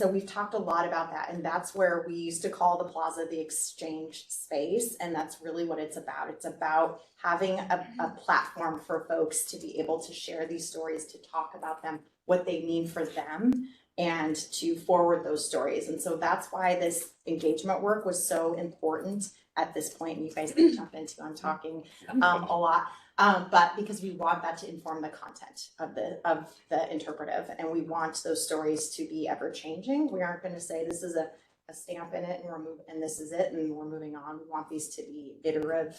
we've talked a lot about that, and that's where we used to call the plaza the exchange space, and that's really what it's about. It's about having a platform for folks to be able to share these stories, to talk about them, what they mean for them, and to forward those stories. And so that's why this engagement work was so important at this point. And you guys can jump into, I'm talking a lot. But because we want that to inform the content of the interpretive, and we want those stories to be ever changing. We aren't going to say this is a stamp in it and this is it and we're moving on. We want these to be iterative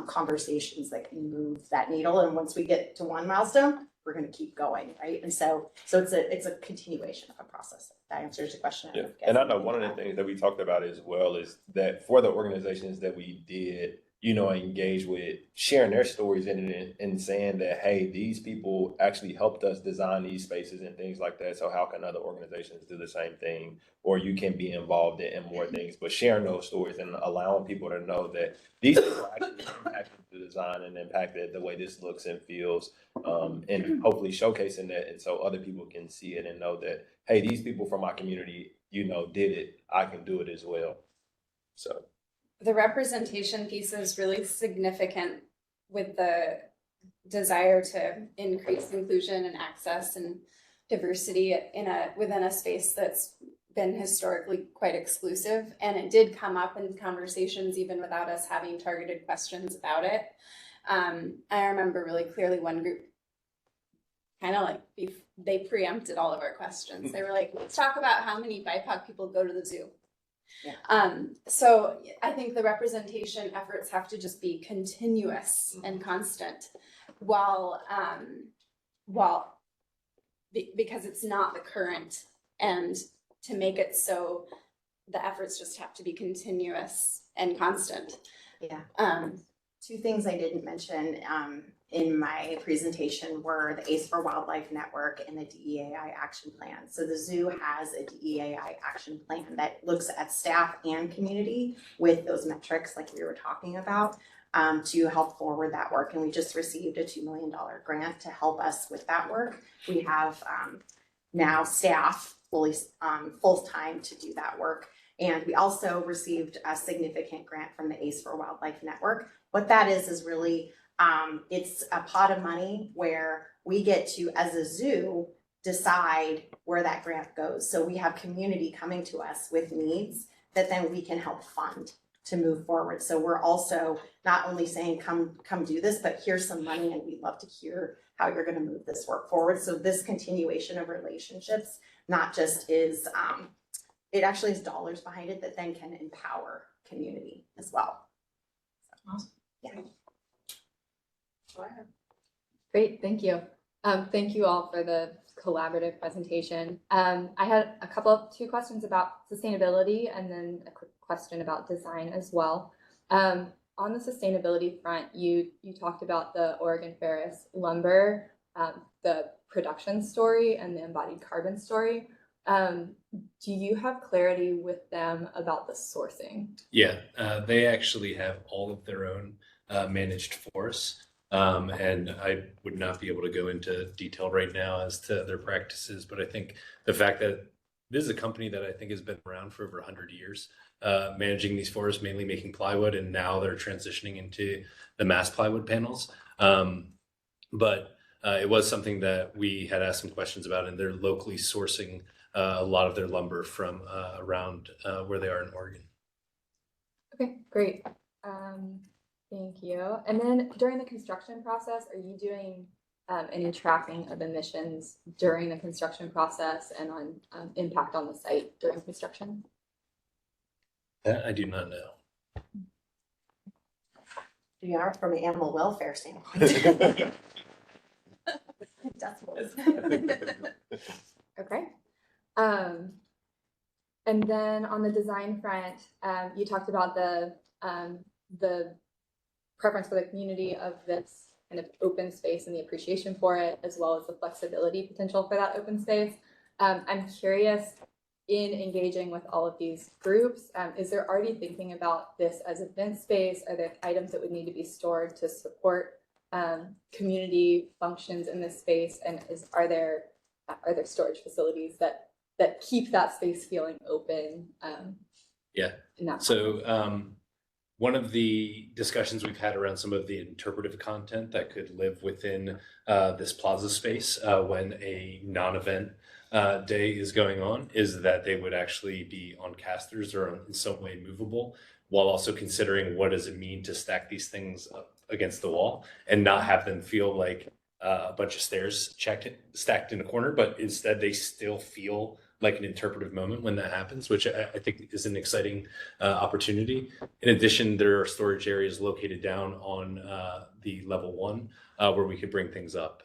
conversations that can move that needle. And once we get to one milestone, we're going to keep going, right? And so it's a continuation of a process. That answers the question.
Yeah. And I know one of the things that we talked about as well is that for the organizations that we did, engage with, sharing their stories and saying that, hey, these people actually helped us design these spaces and things like that. So how can other organizations do the same thing? Or you can be involved in more things, but sharing those stories and allowing people to know that these people actually impacted the design and impacted the way this looks and feels, and hopefully showcasing that. And so other people can see it and know that, hey, these people from my community, did it. I can do it as well. So.
The representation piece is really significant with the desire to increase inclusion and access and diversity within a space that's been historically quite exclusive. And it did come up in conversations even without us having targeted questions about it. I remember really clearly one group kind of they preempted all of our questions. They were like, let's talk about how many BIPOC people go to the zoo. Yeah. So I think the representation efforts have to just be continuous and constant because it's not the current, and to make it so the efforts just have to be continuous and constant.
Yeah. Two things I didn't mention in my presentation were the ACE for Wildlife Network and the DEAI action plan. So the zoo has a DEAI action plan that looks at staff and community with those metrics like we were talking about to help forward that work. And we just received a $2 million grant to help us with that work. We have now staff fully full-time to do that work. And we also received a significant grant from the ACE for Wildlife Network. What that is really, it's a pot of money where we get to, as a zoo, decide where that grant goes. So we have community coming to us with needs that then we can help fund to move forward. So we're also not only saying, come do this, but here's some money and we'd love to hear how you're going to move this work forward. So this continuation of relationships, not just is, it actually has dollars behind it that then can empower community as well.
Awesome.
Yeah.
Great, thank you. Thank you all for the collaborative presentation. I had two questions about sustainability and then a quick question about design as well. On the sustainability front, you talked about the Oregon Ferris lumber, the production story and the embodied carbon story. Do you have clarity with them about the sourcing?
Yeah, they actually have all of their own managed forests. And I would not be able to go into detail right now as to their practices, but I think the fact that this is a company that I think has been around for over 100 years, managing these forests, mainly making plywood, and now they're transitioning into the mass plywood panels. But it was something that we had asked some questions about, and they're locally sourcing a lot of their lumber from around where they are in Oregon.
Okay, great. Thank you. And then during the construction process, are you doing any tracking of emissions during the construction process and on impact on the site during construction?
That I do not know.
We are from an animal welfare standpoint.
Okay. And then on the design front, you talked about the preference for the community of this kind of open space and the appreciation for it, as well as the flexibility potential for that open space. I'm curious, in engaging with all of these groups, is there already thinking about this as event space? Are there items that would need to be stored to support community functions in this space? And are there storage facilities that keep that space feeling open?
Yeah. So one of the discussions we've had around some of the interpretive content that could live within this plaza space when a non-event day is going on is that they would actually be on casters or in some way movable, while also considering what does it mean to stack these things up against the wall and not have them feel like a bunch of stairs stacked in a corner, but instead they still feel like an interpretive moment when that happens, which I think is an exciting opportunity. In addition, there are storage areas located down on the level 1 where we could bring things up.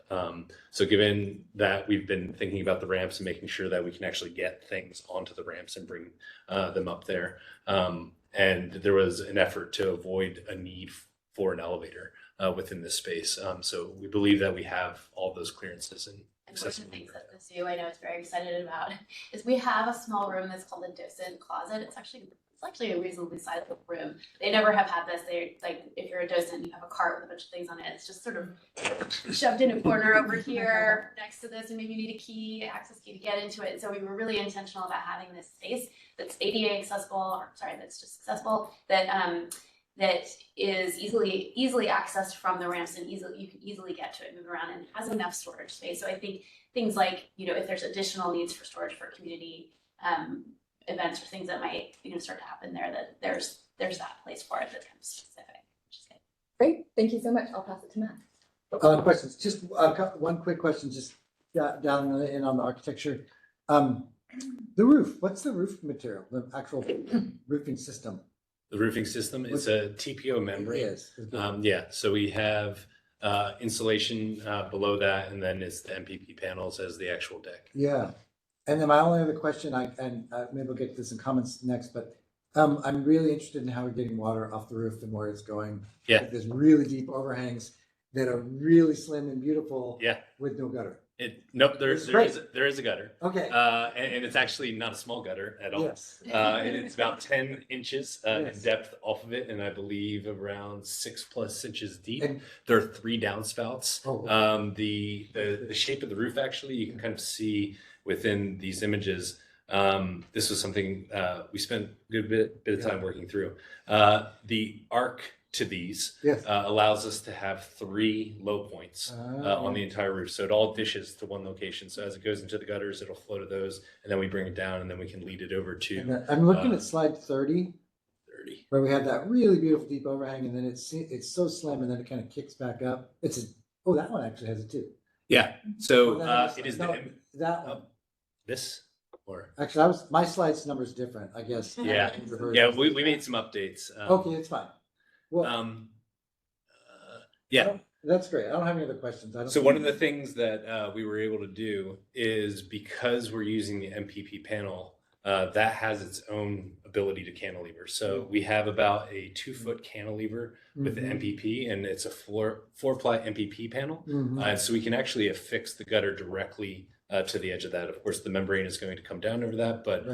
So given that we've been thinking about the ramps and making sure that we can actually get things onto the ramps and bring them up there. And there was an effort to avoid a need for an elevator within this space. So we believe that we have all those clearances and
one of the things that the zoo I know is very excited about is we have a small room that's called a docent closet. It's actually a reasonably sizable room. They never have had this. They're like, if you're a docent, you have a cart with a bunch of things on it. It's just sort of shoved in a corner over here next to this, and maybe you need a key, access key to get into it. So we were really intentional about having this space that's ADA accessible, or sorry, that's just accessible, that is easily accessed from the ramps, and you can easily get to it, move around, and has enough storage space. So I think things like, if there's additional needs for storage for community events or things that might start to happen there, that there's that place for it that's kind of specific, which is good.
Great, thank you so much. I'll pass it to Matt.
Questions? Just one quick question, just down in on the architecture. The roof. What's the roof material? The actual roofing system.
The roofing system is a TPO membrane.
Yes.
Yeah. So we have insulation below that, and then it's the MPP panels as the actual deck.
Yeah. And then my only other question, maybe we'll get to some comments next, but I'm really interested in how we're getting water off the roof and where it's going.
Yeah.
Like there's really deep overhangs that are really slim and beautiful.
Yeah.
With no gutter.
Nope, there is a gutter.
Okay.
And it's actually not a small gutter at all.
Yes.
And it's about 10 inches in depth off of it, and I believe around 6+ inches deep. And there are 3 downspouts. Oh. The shape of the roof, actually, you can kind of see within these images. This was something we spent a good bit of time working through. The arc to these allows us to have 3 low points on the entire roof. So it all dishes to one location. So as it goes into the gutters, it'll flow to those, and then we bring it down, and then we can lead it over to.
I'm looking at slide 30, where we have that really beautiful deep overhang, and then it's so slim, and then it kind of kicks back up. That one actually has it too.
Yeah. So it is
that one.
This. Or
actually, my slides number is different, I guess.
Yeah. Yeah. We made some updates.
Okay, it's fine. Well,
yeah,
that's great. I don't have any other questions.
So one of the things that we were able to do is, because we're using the MPP panel, that has its own ability to cantilever. So we have about a 2-foot cantilever with the MPP, and it's a 4-ply MPP panel. And so we can actually affix the gutter directly to the edge of that. Of course, the membrane is going to come down over that, but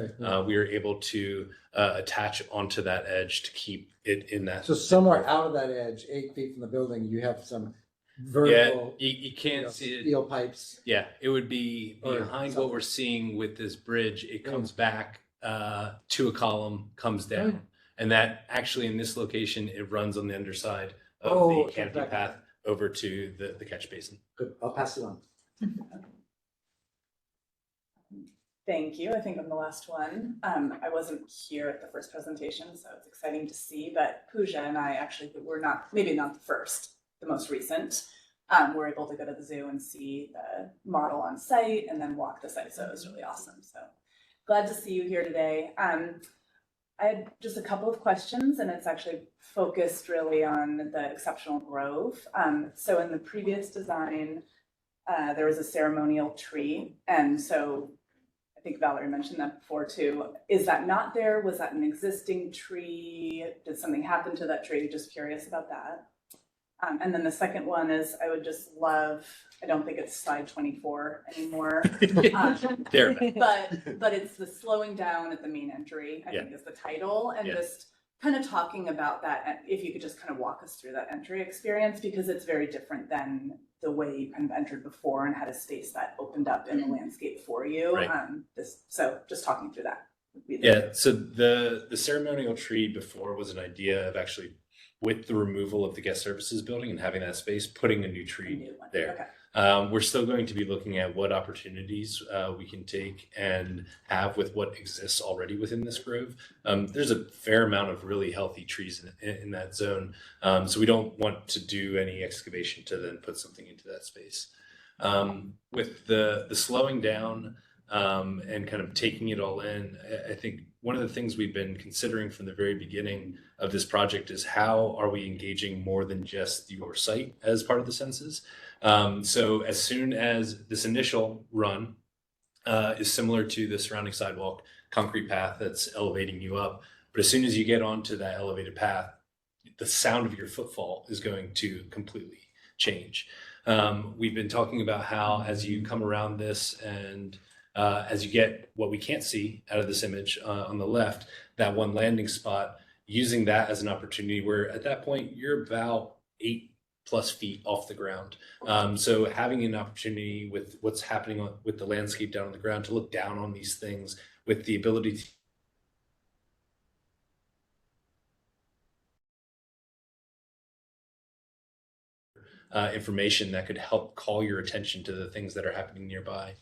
we are able to attach onto that edge to keep it in that.
So somewhere out of that edge, 8 feet from the building, you have some vertical.
Yeah, you can't see it.
Steel pipes.
Yeah, it would be
Or
behind
something.
what we're seeing with this bridge. It comes back to a column, comes down, and that actually in this location it runs on the underside of the canopy path over to the catch basin.
Good. I'll pass it on.
Thank you. I think I'm the last one. I wasn't here at the first presentation, so it's exciting to see, but Pooja and I actually were not, maybe not the first, the most recent. We're able to go to the zoo and see the model on site and then walk the site, so it was really awesome. So glad to see you here today. I had just a couple of questions, and it's actually focused really on the exceptional grove. So in the previous design, there was a ceremonial tree, and so I think Valerie mentioned that before too. Is that not there? Was that an existing tree? Did something happen to that tree? Just curious about that. And then the second one is, I would just love, I don't think it's slide 24 anymore. But it's the slowing down at the main entry, I think is the title. And just kind of talking about that, if you could just kind of walk us through that entry experience, because it's very different than the way you kind of entered before and had a space that opened up in the landscape for you.
Right.
So just talking through that.
Yeah, so the ceremonial tree before was an idea of actually, with the removal of the guest services building and having that space, putting a new tree there.
Okay.
We're still going to be looking at what opportunities we can take and have with what exists already within this grove. There's a fair amount of really healthy trees in that zone, so we don't want to do any excavation to then put something into that space. With the slowing down and kind of taking it all in, I think one of the things we've been considering from the very beginning of this project is how are we engaging more than just your site as part of the census. So as soon as this initial run is similar to the surrounding sidewalk, concrete path that's elevating you up, but as soon as you get onto that elevated path, the sound of your footfall is going to completely change. We've been talking about how as you come around this and as you get what we can't see out of this image on the left, that one landing spot, using that as an opportunity where at that point you're about 8+ feet off the ground. So having an opportunity with what's happening with the landscape down on the ground to look down on these things with the ability to information that could help call your attention to the things that are happening nearby.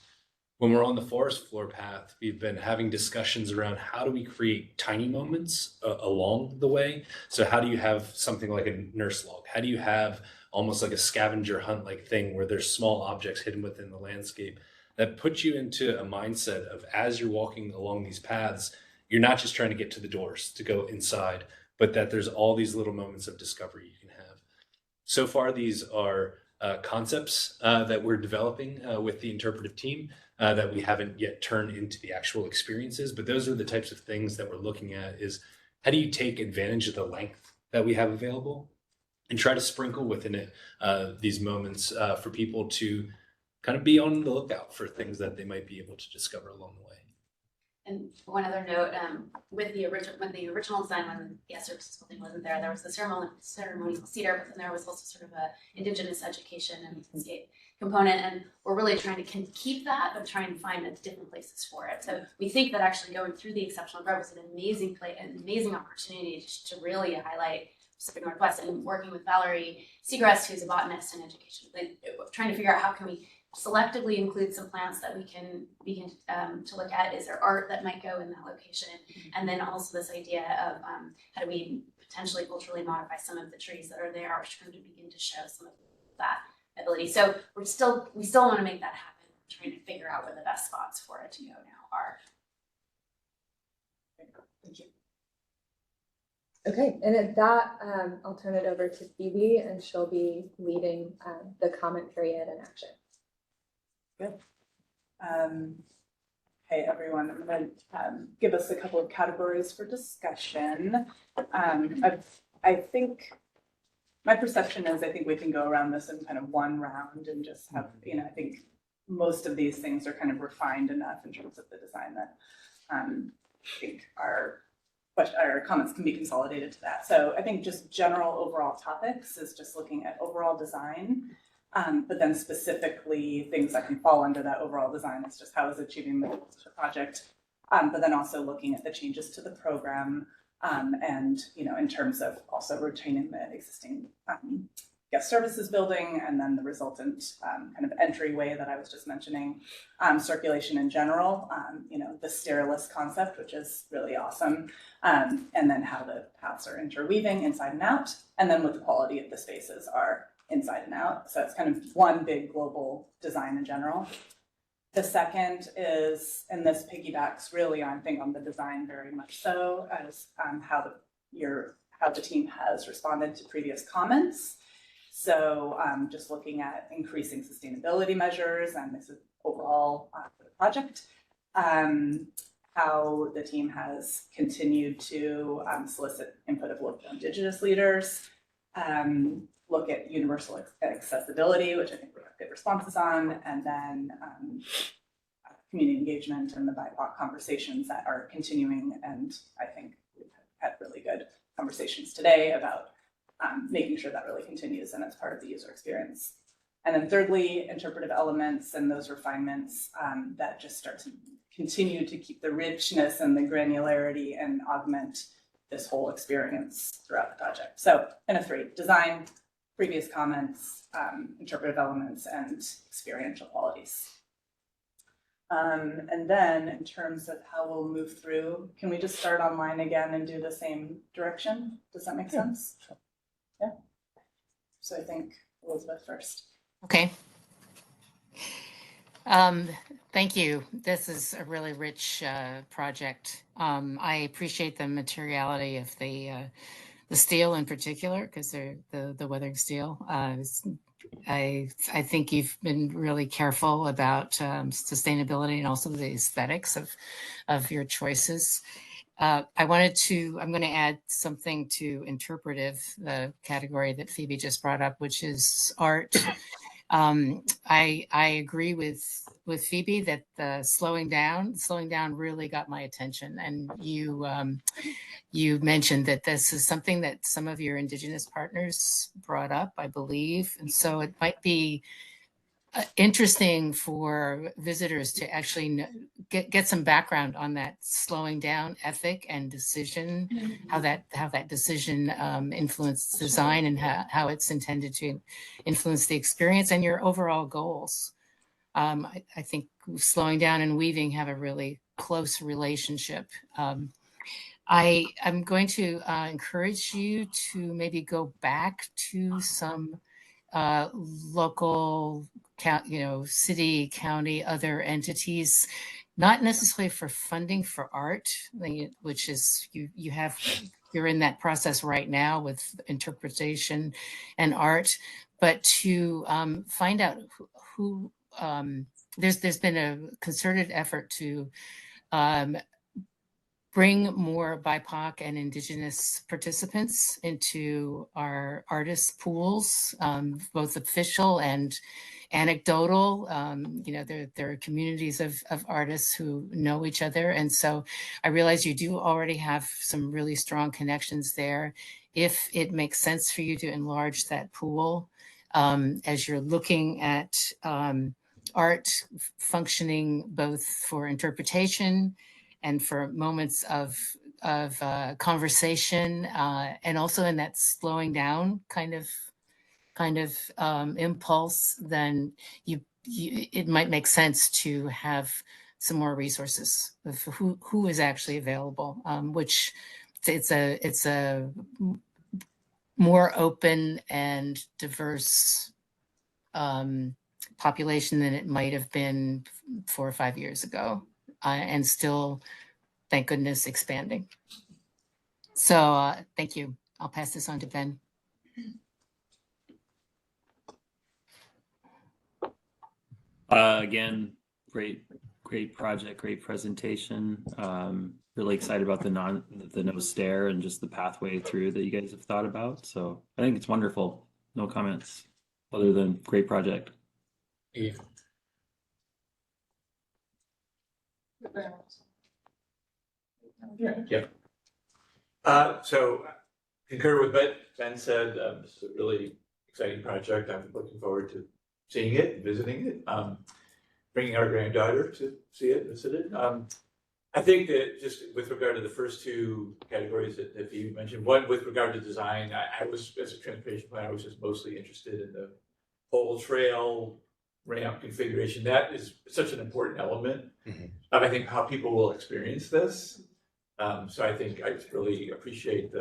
When we're on the forest floor path, we've been having discussions around how do we create tiny moments along the way. So how do you have something like a nurse log? How do you have almost like a scavenger hunt like thing where there's small objects hidden within the landscape that put you into a mindset of, as you're walking along these paths, you're not just trying to get to the doors to go inside, but that there's all these little moments of discovery you can have. So far, these are concepts that we're developing with the interpretive team that we haven't yet turned into the actual experiences, but those are the types of things that we're looking at. Is how do you take advantage of the length that we have available and try to sprinkle within it these moments for people to kind of be on the lookout for things that they might be able to discover along the way.
And one other note, with the original design, when the guest services building wasn't there, there was the ceremonial cedar, but then there was also sort of a indigenous education and landscape component, and we're really trying to keep that, but trying to find different places for it. So we think that actually going through the exceptional grove is an amazing opportunity to really highlight Pacific Northwest, and working with Valerie Segrest, who's a botanist in education, trying to figure out how can we selectively include some plants that we can begin to look at. Is there art that might go in that location? And then also this idea of how do we potentially culturally modify some of the trees that are there, or trying to begin to show some of that ability. So we still want to make that happen. We're trying to figure out where the best spots for it to go now are.
Thank you.
Okay, and at that, I'll turn it over to Phoebe, and she'll be leading the comment period and action.
Good. Hey everyone, I'm going to give us a couple of categories for discussion. I think my perception is I think we can go around this in kind of one round and just have, I think most of these things are kind of refined enough in terms of the design that I think our comments can be consolidated to that. So I think just general overall topics is just looking at overall design, but then specifically things that can fall under that overall design is just how is it achieving the goals of the project, but then also looking at the changes to the program, and in terms of also retaining the existing guest services building, and then the resultant kind of entryway that I was just mentioning, circulation in general, the stairless concept, which is really awesome, and then how the paths are interweaving inside and out, and then what the quality of the spaces are inside and out. So it's kind of one big global design in general. The second is, and this piggybacks really on, I think, on the design very much so, as how the team has responded to previous comments. So just looking at increasing sustainability measures, and this is overall for the project, how the team has continued to solicit input of local Indigenous leaders, look at universal accessibility, which I think we have good responses on, and then community engagement and the BIPOC conversations that are continuing. And I think we've had really good conversations today about making sure that really continues and it's part of the user experience. And then thirdly, interpretive elements and those refinements that just start to continue to keep the richness and the granularity and augment this whole experience throughout the project. So kind of three: design, previous comments, interpretive elements, and experiential qualities. And then in terms of how we'll move through, can we just start online again and do the same direction? Does that make sense? Yeah. So I think Elizabeth first.
Okay. Thank you. This is a really rich project. I appreciate the materiality of the steel in particular, because they're the weathering steel. I think you've been really careful about sustainability and also the aesthetics of your choices. I'm going to add something to interpretive, the category that Phoebe just brought up, which is art. I agree with Phoebe that the slowing down really got my attention. And you mentioned that this is something that some of your Indigenous partners brought up, I believe. And so it might be interesting for visitors to actually get some background on that slowing down ethic and decision, how that decision influenced design, and how it's intended to influence the experience and your overall goals. I think slowing down and weaving have a really close relationship. I'm going to encourage you to maybe go back to some local, city, county, other entities, not necessarily for funding for art, which is you're in that process right now with interpretation and art, but to find out who there's been a concerted effort to bring more BIPOC and Indigenous participants into our artist pools, both official and anecdotal. There are communities of artists who know each other. And so I realize you do already have some really strong connections there. If it makes sense for you to enlarge that pool, as you're looking at art functioning both for interpretation and for moments of conversation, and also in that slowing down kind of impulse, then it might make sense to have some more resources of who is actually available, which it's a more open and diverse population than it might have been 4 or 5 years ago, and still, thank goodness, expanding. So thank you. I'll pass this on to Ben.
Again, great project, great presentation. Really excited about the no stair and just the pathway through that you guys have thought about. So I think it's wonderful. No comments other than great project.
Eve.
Yeah. So concur with what Ben said. This is a really exciting project. I'm looking forward to seeing it, and visiting it, bringing our granddaughter to see it, visit it. I think that just with regard to the first two categories that you mentioned, one with regard to design, I was, as a transportation planner, I was just mostly interested in the whole trail ramp configuration. That is such an important element of, I think, how people will experience this. So I think I really appreciate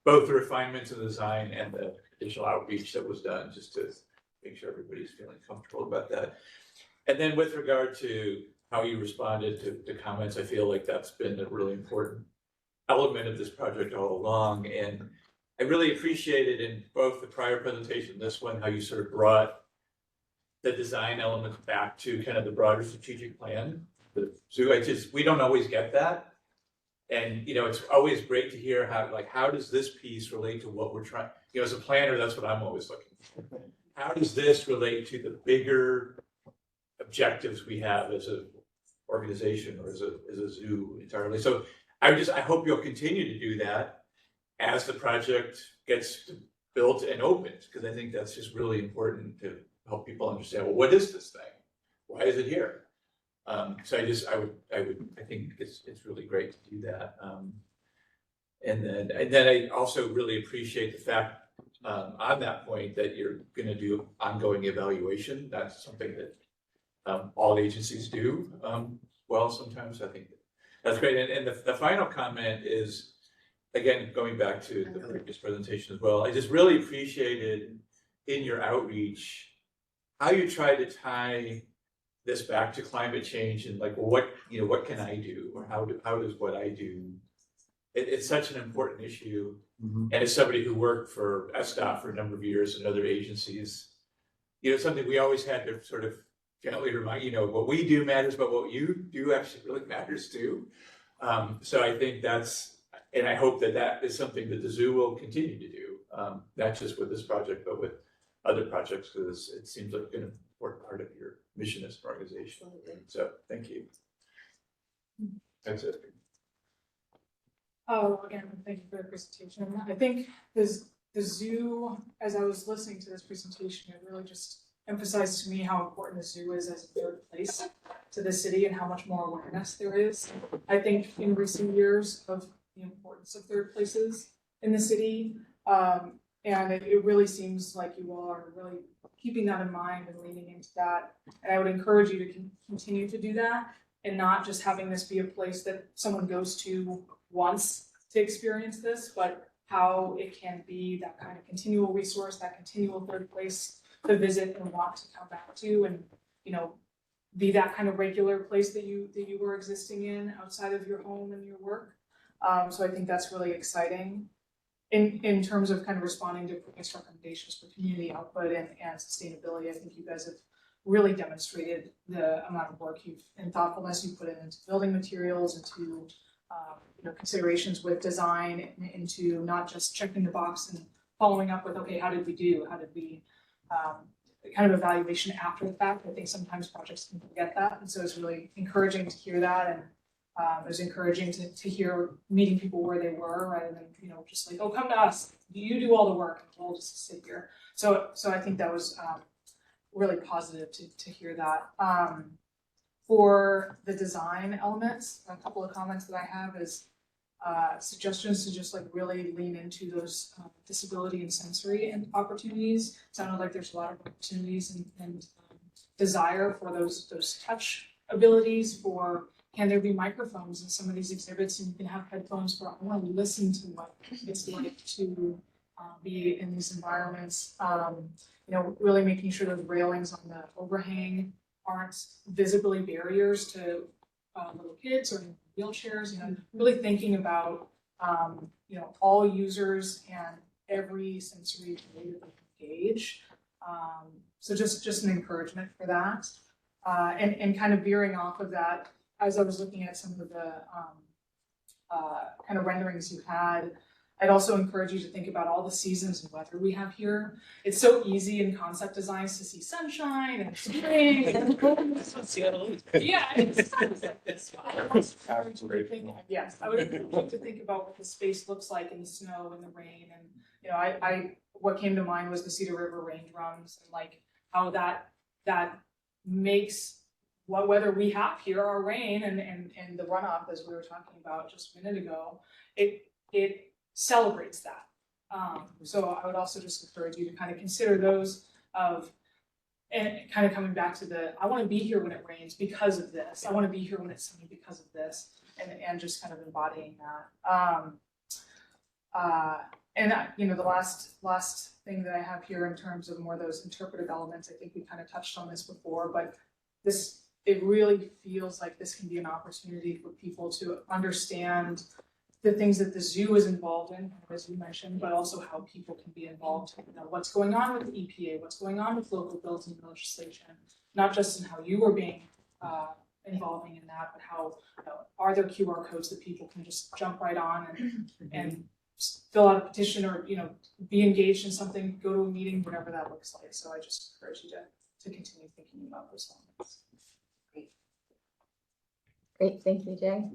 both the refinements in the design and the additional outreach that was done just to make sure everybody's feeling comfortable about that. And then with regard to how you responded to comments, I feel like that's been a really important element of this project all along. And I really appreciated in both the prior presentation, this one, how you sort of brought the design elements back to kind of the broader strategic plan. So we don't always get that. And, it's always great to hear how does this piece relate to what we're trying, as a planner, that's what I'm always looking for. How does this relate to the bigger objectives we have as an organization or as a zoo entirely? So I hope you'll continue to do that as the project gets built and opened, because I think that's just really important to help people understand, well, what is this thing? Why is it here? So I think it's really great to do that. And then I also really appreciate the fact on that point that you're going to do ongoing evaluation. That's something that all agencies do well sometimes. I think that's great. And the final comment is, again, going back to the previous presentation as well, I just really appreciated in your outreach how you try to tie this back to climate change and what can I do, or how does what I do? It's such an important issue. And as somebody who worked for SDOT for a number of years and other agencies, something we always had to sort of gently remind, what we do matters, but what you do actually really matters too. So I think and I hope that is something that the zoo will continue to do, not just with this project, but with other projects, because it seems like an important part of your mission as an organization. So thank you. That's it.
Oh, again, thank you for the presentation. I think the zoo, as I was listening to this presentation, it really just emphasized to me how important the zoo is as a third place to the city and how much more awareness there is. I think in recent years of the importance of third places in the city, and it really seems like you all are really keeping that in mind and leaning into that. And I would encourage you to continue to do that, and not just having this be a place that someone goes to once to experience this, but how it can be that kind of continual resource, that continual third place to visit and want to come back to, and be that kind of regular place that you were existing in outside of your home and your work. So I think that's really exciting. In terms of kind of responding to previous recommendations for community output and sustainability, I think you guys have really demonstrated the amount of work and thoughtfulness you put into building materials, into considerations with design, into not just checking the box and following up with, okay, how did we do? How did we kind of evaluation after the fact? I think sometimes projects can forget that, and so it's really encouraging to hear that, and it was encouraging to hear meeting people where they were, rather than just like, oh, come to us, you do all the work, and we'll just sit here. So I think that was really positive to hear that. For the design elements, a couple of comments that I have is suggestions to just really lean into those disability and sensory opportunities. Sounded like there's a lot of opportunities and desire for those touch abilities. For, can there be microphones in some of these exhibits, and you can have headphones for, I want to listen to what it's like to be in these environments. Really making sure those railings on the overhang aren't visibly barriers to little kids or wheelchairs. Really thinking about all users and every sensory way that they engage. So just an encouragement for that, and kind of veering off of that, as I was looking at some of the kind of renderings you had, I'd also encourage you to think about all the seasons and weather we have here. It's so easy in concept designs to see sunshine and spring. Yeah, it's yes, I would encourage you to think about what the space looks like in the snow and the rain. And you know, I what came to mind was the Cedar River rain drums and like how that makes what weather we have here, our rain and the runoff, as we were talking about just a minute ago, it celebrates that. So I would also just encourage you to kind of consider those and kind of coming back to I want to be here when it rains because of this. I want to be here when it's sunny because of this, and just kind of embodying that. You know, the last thing that I have here in terms of more of those interpretive elements, I think we kind of touched on this before, but it really feels like this can be an opportunity for people to understand the things that the zoo is involved in, as you mentioned, but also how people can be involved. You know, what's going on with the EPA, what's going on with local bills and legislation, not just in how you are being involving in that, but how are there QR codes that people can just jump right on and fill out a petition or be engaged in something, go to a meeting, whatever that looks like. So I just encourage you to continue thinking about those elements.
Great, thank you, Jay.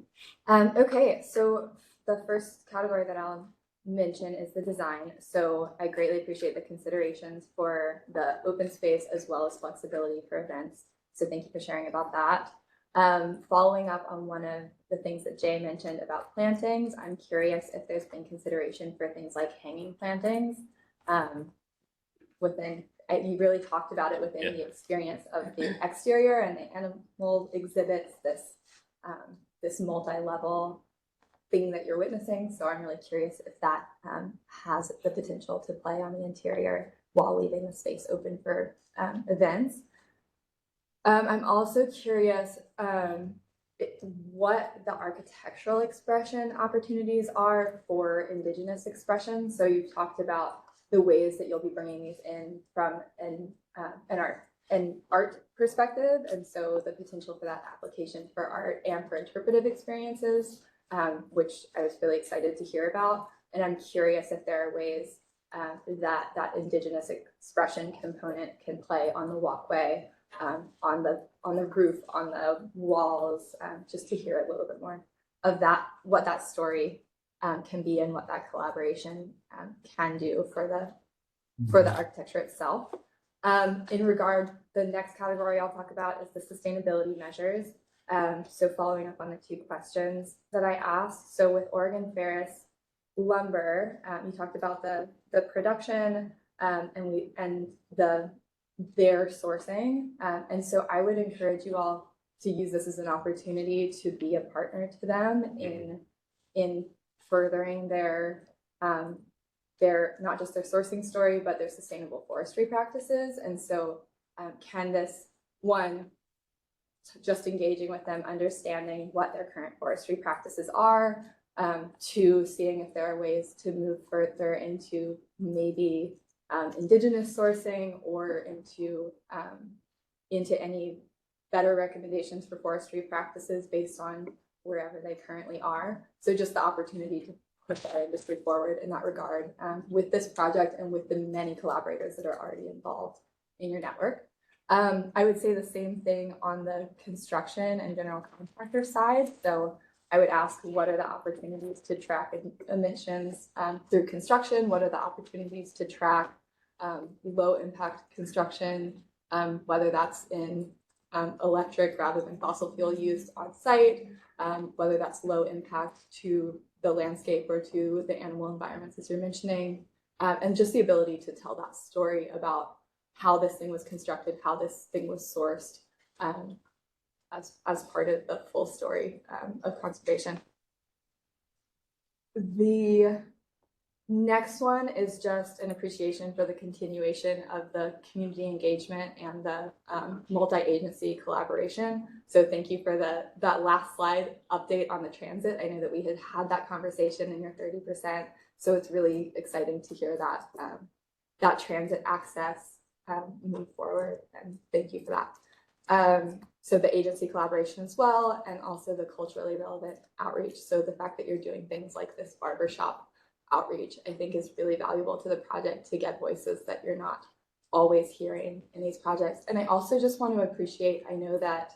Okay, so the first category that I'll mention is the design. So I greatly appreciate the considerations for the open space as well as flexibility for events. So thank you for sharing about that. Following up on one of the things that Jay mentioned about plantings, I'm curious if there's been consideration for things like hanging plantings you really talked about it within the experience of the exterior, and the animal exhibits this multi-level thing that you're witnessing. So I'm really curious if that has the potential to play on the interior while leaving the space open for events. I'm also curious what the architectural expression opportunities are for Indigenous expression. So you've talked about the ways that you'll be bringing these in from an art perspective, and so the potential for that application for art and for interpretive experiences, which I was really excited to hear about. And I'm curious if there are ways that Indigenous expression component can play on the walkway, on the roof, on the walls, just to hear a little bit more of that, what that story can be and what that collaboration can do for the architecture itself. In regard, the next category I'll talk about is the sustainability measures. So following up on the two questions that I asked. So with Oregon Ferris lumber, you talked about the production and their sourcing. And so I would encourage you all to use this as an opportunity to be a partner to them in furthering their not just their sourcing story, but their sustainable forestry practices. And so can this one, just engaging with them, understanding what their current forestry practices are, to seeing if there are ways to move further into maybe Indigenous sourcing or into any better recommendations for forestry practices based on wherever they currently are. So just the opportunity to push our industry forward in that regard with this project and with the many collaborators that are already involved in your network. I would say the same thing on the construction and general contractor side. So I would ask, what are the opportunities to track emissions through construction? What are the opportunities to track low impact construction, whether that's in electric rather than fossil fuel use on site, whether that's low impact to the landscape or to the animal environments, as you're mentioning, and just the ability to tell that story about how this thing was constructed, how this thing was sourced, as part of the full story of conservation. The next one is just an appreciation for the continuation of the community engagement and the multi-agency collaboration. So thank you for that last slide update on the transit. I know that we had that conversation in your 30%. So it's really exciting to hear that that transit access move forward, and thank you for that. So the agency collaboration as well, and also the culturally relevant outreach. So the fact that you're doing things like this barbershop outreach, I think is really valuable to the project to get voices that you're not always hearing in these projects. And I also just want to appreciate, I know that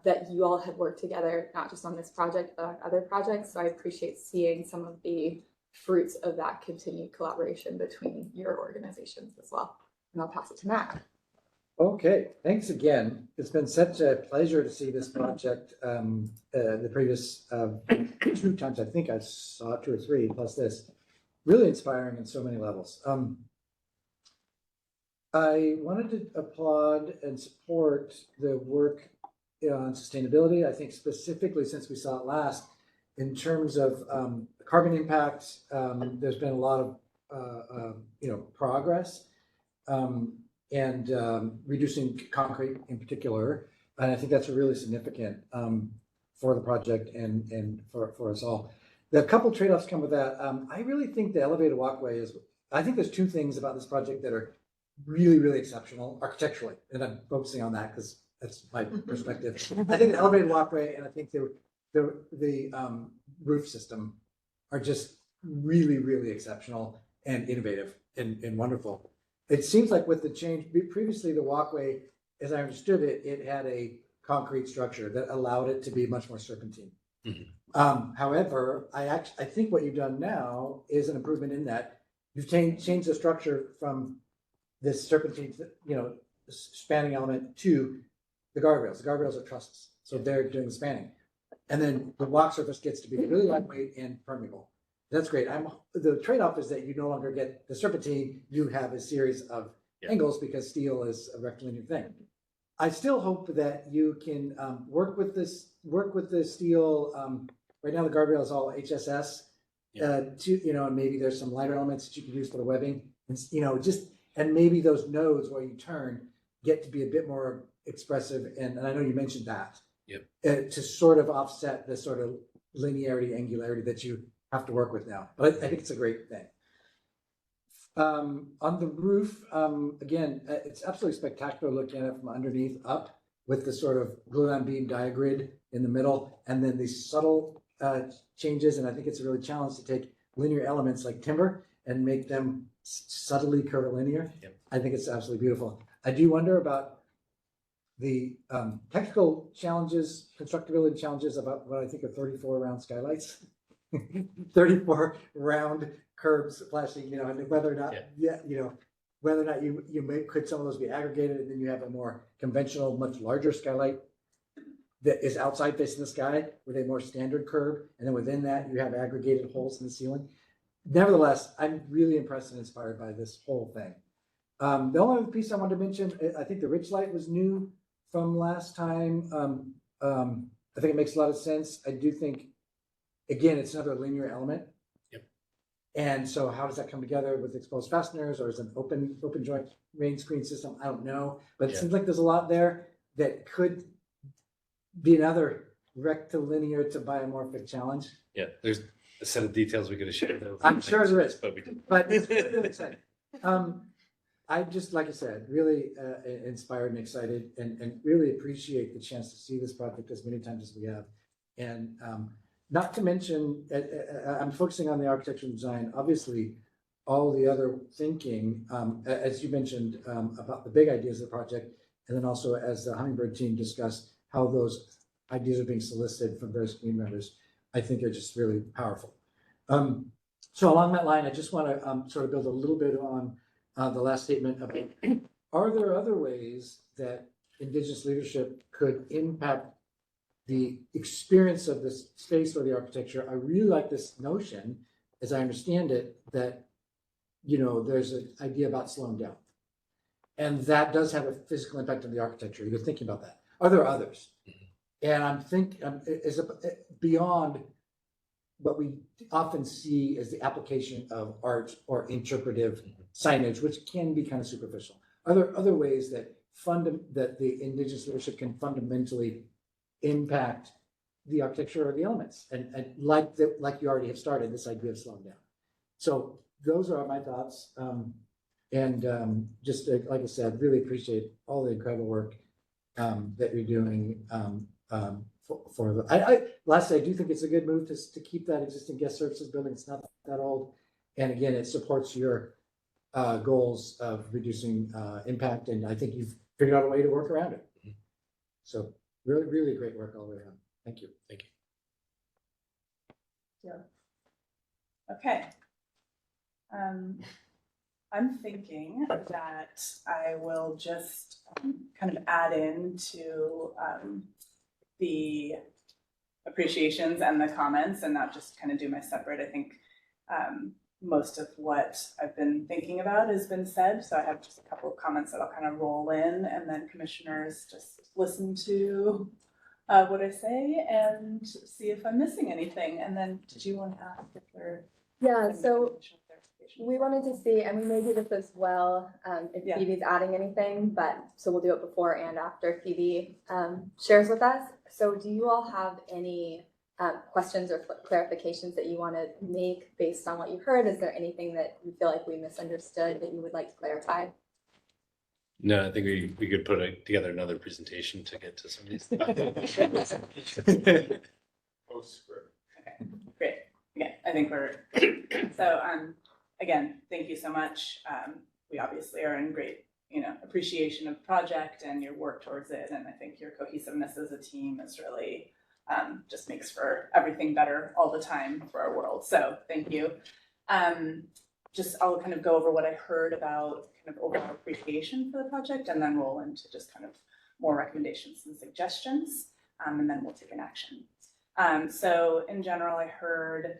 that you all have worked together, not just on this project, but on other projects. So I appreciate seeing some of the fruits of that continued collaboration between your organizations as well. And I'll pass it to Matt.
Okay, thanks again. It's been such a pleasure to see this project. The previous 2 times I think I saw it, 2 or 3, plus this. Really inspiring in so many levels. I wanted to applaud and support the work on sustainability. I think specifically since we saw it last, in terms of carbon impact, there's been a lot of progress. And reducing concrete in particular. And I think that's really significant for the project and for us all. The couple trade-offs come with that. I really think the elevated walkway is, I think there's 2 things about this project that are really, really exceptional architecturally. And I'm focusing on that because that's my perspective. I think the elevated walkway and I think the roof system are just really, really exceptional and innovative and wonderful. It seems like with the change, previously the walkway, as I understood it, it had a concrete structure that allowed it to be much more serpentine. Mm-hmm. However, I think what you've done now is an improvement in that. You've changed the structure from this serpentine, spanning element to the guardrails. The guardrails are trusses, so they're doing the spanning. And then the walk surface gets to be really lightweight and permeable. That's great. The trade-off is that you no longer get the serpentine. You have a series of angles because steel is a rectilinear thing. I still hope that you can work with the steel. Right now, the guardrail is all HSS. And maybe there's some lighter elements that you can use for the webbing. And maybe those nodes where you turn get to be a bit more expressive. And I know you mentioned that. To sort of offset the sort of linearity, angularity that you have to work with now, but I think it's a great thing. On the roof, again, it's absolutely spectacular looking at it from underneath up with the sort of gluon beam diagrid in the middle, and then these subtle changes. And I think it's a really challenge to take linear elements like timber and make them subtly curvilinear. I think it's absolutely beautiful. I do wonder about the technical challenges, constructability challenges about what I think are 34 round skylights. 34 round curbs flashing, and whether or not, whether or not could some of those be aggregated, and then you have a more conventional, much larger skylight that is outside facing the sky with a more standard curb, and then within that you have aggregated holes in the ceiling. Nevertheless, I'm really impressed and inspired by this whole thing. The only other piece I wanted to mention, I think the ridge light was new from last time. I think it makes a lot of sense. I do think, again, it's another linear element. And so how does that come together with exposed fasteners, or is it an open joint rain screen system? I don't know, but it seems like there's a lot there that could be another rectilinear to biomorphic challenge.
There's a set of details we could have shared.
I'm sure there is,
but we didn't.
But it's really exciting. I just, like I said, really inspired and excited, and really appreciate the chance to see this project as many times as we have. And not to mention, I'm focusing on the architecture and design, obviously all the other thinking, as you mentioned, about the big ideas of the project, and then also as the Hummingbird team discussed how those ideas are being solicited from various community members, I think are just really powerful. So along that line, I just want to sort of build a little bit on the last statement about, are there other ways that Indigenous leadership could impact the experience of this space or the architecture? I really like this notion, as I understand it, that, there's an idea about slowing down. And that does have a physical impact on the architecture. You're thinking about that. Are there others? And I'm thinking, is it beyond what we often see as the application of art or interpretive signage, which can be kind of superficial. Are there other ways that the Indigenous leadership can fundamentally impact the architecture or the elements? And like you already have started, this idea of slowing down. So those are my thoughts. Just like I said, really appreciate all the incredible work that you're doing. Lastly, I do think it's a good move to keep that existing guest services building. It's not that old. And again, it supports your goals of reducing impact, and I think you've figured out a way to work around it. So really, really great work all the way around. Thank you.
Thank you.
Okay. I'm thinking that I will just kind of add in to the appreciations and the comments and not just kind of do my separate. I think most of what I've been thinking about has been said. So I have just a couple of comments that I'll kind of roll in, and then commissioners just listen to what I say and see if I'm missing anything. And then did you want to ask if there?
Yeah, so we wanted to see, and we may do this as well, if
Yeah.
Phoebe's adding anything, but so we'll do it before and after Phoebe shares with us. So do you all have any questions or clarifications that you want to make based on what you heard? Is there anything that you feel like we misunderstood that you would like to clarify?
No, I think we could put together another presentation to get to some of these things.
Postscript.
Okay, great. Yeah, I think we're so again, thank you so much. We obviously are in great, appreciation of the project and your work towards it. And I think your cohesiveness as a team is really just makes for everything better all the time for our world. So thank you. I'll kind of go over what I heard about kind of overall appreciation for the project, and then roll into just kind of more recommendations and suggestions, and then we'll take an action. So in general, I heard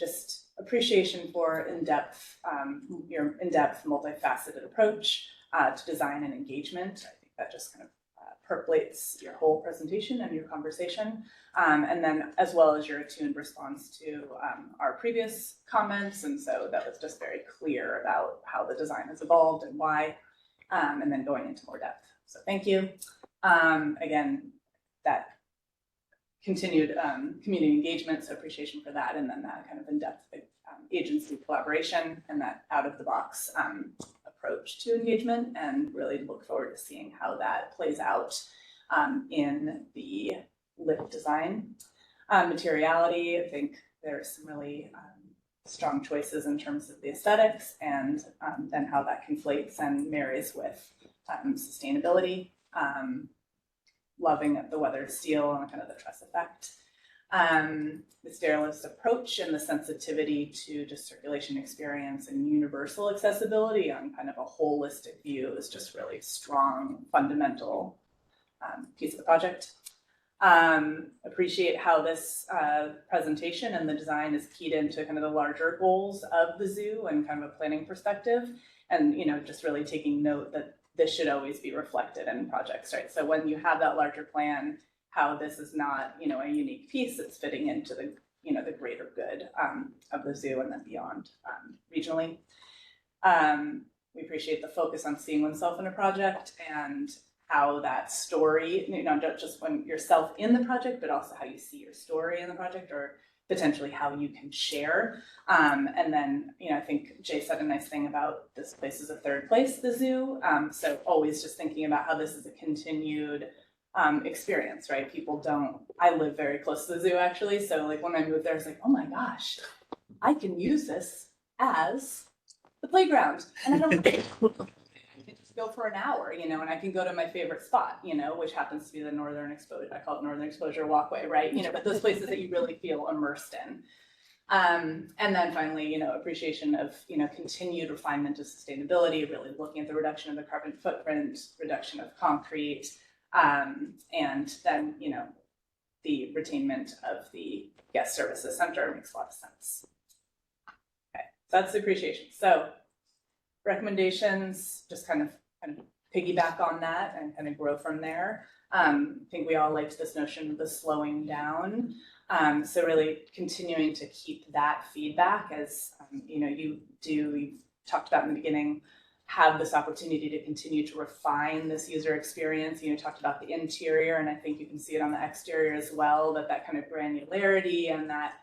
just appreciation for your in-depth, multifaceted approach to design and engagement. I think that just kind of percolates your whole presentation and your conversation. And then as well as your attuned response to our previous comments. And so that was just very clear about how the design has evolved and why, and then going into more depth. So thank you. Again, that continued community engagement, so appreciation for that, and then that kind of in-depth agency collaboration and that out-of-the-box approach to engagement, and really look forward to seeing how that plays out in the lit design. Materiality, I think there's some really strong choices in terms of the aesthetics, and then how that conflates and marries with sustainability. Loving the weathered steel and kind of the truss effect. The sterilist approach and the sensitivity to just circulation experience and universal accessibility on kind of a holistic view is just really strong, fundamental piece of the project. Appreciate how this presentation and the design is keyed into kind of the larger goals of the zoo and kind of a planning perspective, and just really taking note that this should always be reflected in projects, right? So when you have that larger plan, how this is not, a unique piece that's fitting into the, the greater good of the zoo and then beyond regionally. We appreciate the focus on seeing oneself in a project and how that story, not just when yourself in the project, but also how you see your story in the project, or potentially how you can share. And then, I think Jay said a nice thing about this place is a third place, the zoo. So always just thinking about how this is a continued experience, right? I live very close to the zoo actually. So like when I moved there, I was like, oh my gosh, I can use this as the playground. And I don't just go for an hour, and I can go to my favorite spot, which happens to be the Northern Exposure. I call it Northern Exposure Walkway, right? But those places that you really feel immersed in. And then finally, appreciation of, continued refinement of sustainability, really looking at the reduction of the carbon footprint, reduction of concrete, and then, the retainment of the guest services center makes a lot of sense. Okay, so that's the appreciation. So recommendations, just kind of piggyback on that and kind of grow from there. I think we all liked this notion of the slowing down. So really continuing to keep that feedback as, you've talked about in the beginning, have this opportunity to continue to refine this user experience. You talked about the interior, and I think you can see it on the exterior as well, that kind of granularity and that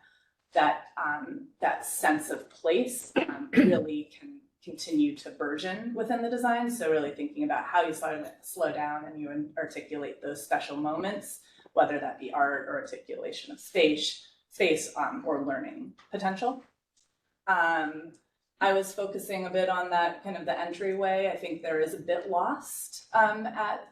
sense of place really can continue to burgeon within the design. So really thinking about how you slow down and you articulate those special moments, whether that be art or articulation of space or learning potential. I was focusing a bit on that kind of the entryway. I think there is a bit lost at,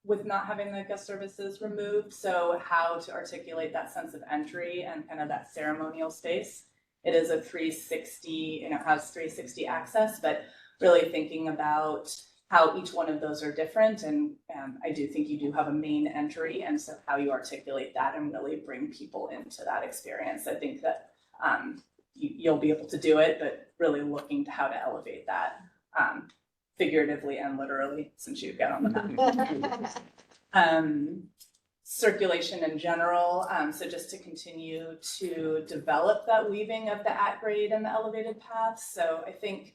with not having the guest services removed. So how to articulate that sense of entry and kind of that ceremonial space. It is a 360, it has 360 access, but really thinking about how each one of those are different. And I do think you do have a main entry, and so how you articulate that and really bring people into that experience. I think that you'll be able to do it, but really looking to how to elevate that figuratively and literally, since you get on the map. Circulation in general, so just to continue to develop that weaving of the at-grade and the elevated paths. So I think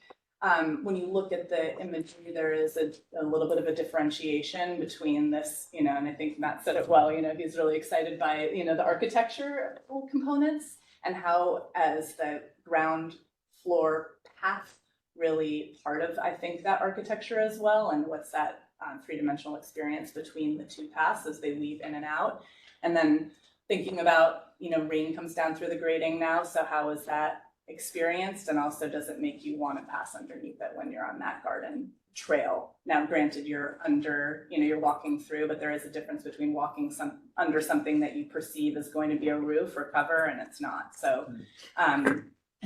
when you look at the imagery, there is a little bit of a differentiation between this, and I think Matt said it well, he's really excited by, the architecture components and how as the ground floor path really part of, I think, that architecture as well, and what's that three-dimensional experience between the two paths as they weave in and out. And then thinking about, rain comes down through the grading now, so how is that experienced, and also does it make you want to pass underneath it when you're on that garden trail? Now granted, you're under, you're walking through, but there is a difference between walking under something that you perceive is going to be a roof or cover and it's not. So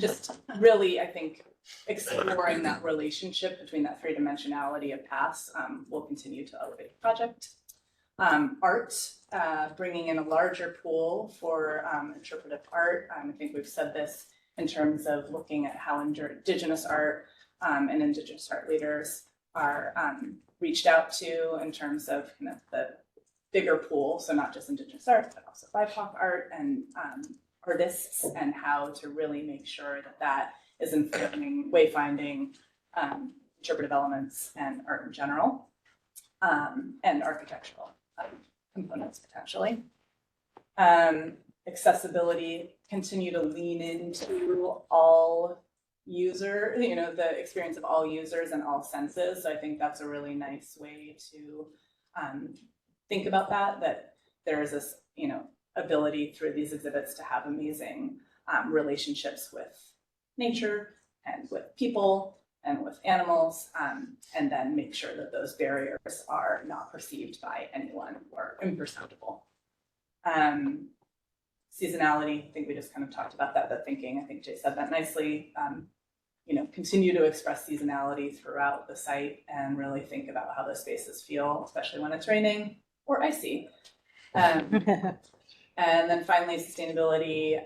just really, I think, exploring that relationship between that three-dimensionality of paths will continue to elevate the project. Art, bringing in a larger pool for interpretive art. I think we've said this in terms of looking at how Indigenous art and Indigenous art leaders are reached out to in terms of kind of the bigger pool. So not just Indigenous art, but also BIPOC art and artists, and how to really make sure that that is informing wayfinding, interpretive elements, and art in general, and architectural components potentially. Accessibility, continue to lean into all user, the experience of all users and all senses. So I think that's a really nice way to think about that there is this, ability through these exhibits to have amazing relationships with nature and with people and with animals, and then make sure that those barriers are not perceived by anyone or imperceptible. Seasonality, I think we just kind of talked about that, the thinking, I think Jay said that nicely. Continue to express seasonality throughout the site and really think about how the spaces feel, especially when it's raining or icy. And then finally, sustainability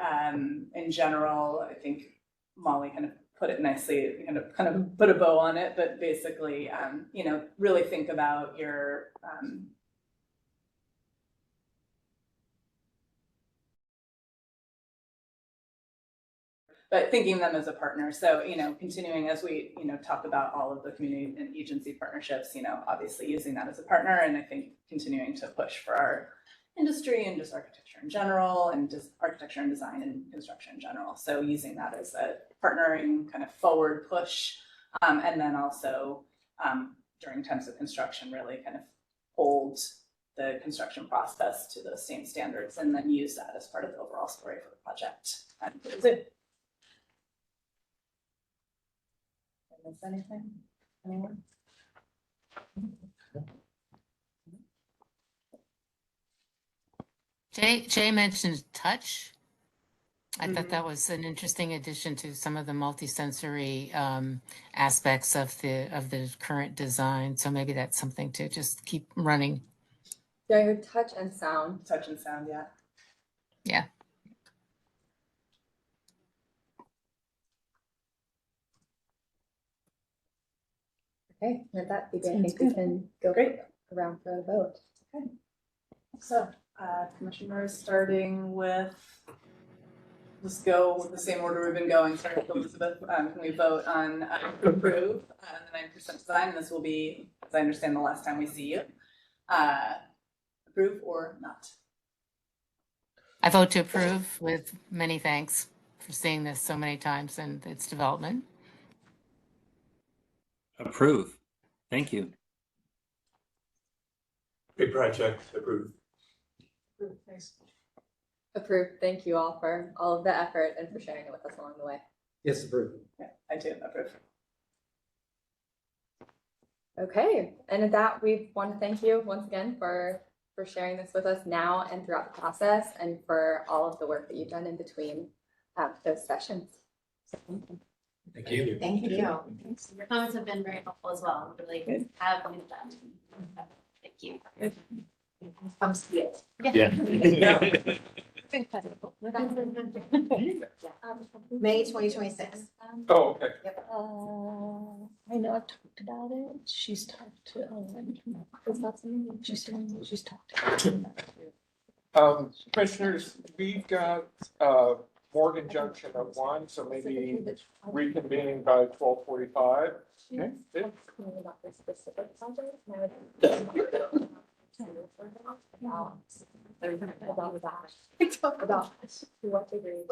in general. I think Molly kind of put it nicely, kind of put a bow on it, but basically, really think about your but thinking of them as a partner. So, continuing as we, talk about all of the community and agency partnerships, obviously using that as a partner, and I think continuing to push for our industry and just architecture in general, and just architecture and design and construction in general. So using that as a partnering kind of forward push, and then also during times of construction, really kind of hold the construction process to those same standards, and then use that as part of the overall story for the project. And that's it. Did I miss anything? Anyone?
Jay mentioned touch. I thought that was an interesting addition to some of the multisensory aspects of the current design. So maybe that's something to just keep running.
Yeah, I heard touch and sound.
Touch and sound, yeah.
Yeah.
Okay, with that, I think we can go around for a vote.
Okay. So, commissioners, starting with, let's go with the same order we've been going. Starting with Elizabeth, can we vote on approve the 9% design? This will be, as I understand, the last time we see you. Approve or not?
I vote to approve with many thanks for seeing this so many times and its development.
Approve. Thank you.
Great project. Approve.
Approve, thanks.
Approved. Thank you all for all of the effort and for sharing it with us along the way.
Yes, approved.
Yeah, I do approve.
Okay, and at that, we want to thank you once again for sharing this with us now and throughout the process, and for all of the work that you've done in between those sessions.
Thank you.
Thank you.
Your comments have been very helpful as well. Really have used them. Thank you.
Come see it.
Yeah.
May 2026.
Oh, okay.
I know I've talked about it. She's talked to, she's talked to.
Commissioners, we've got, Morgan Junction at 1, so maybe reconvening by 12:45. Okay.
About the specific project, and I would about to what degree.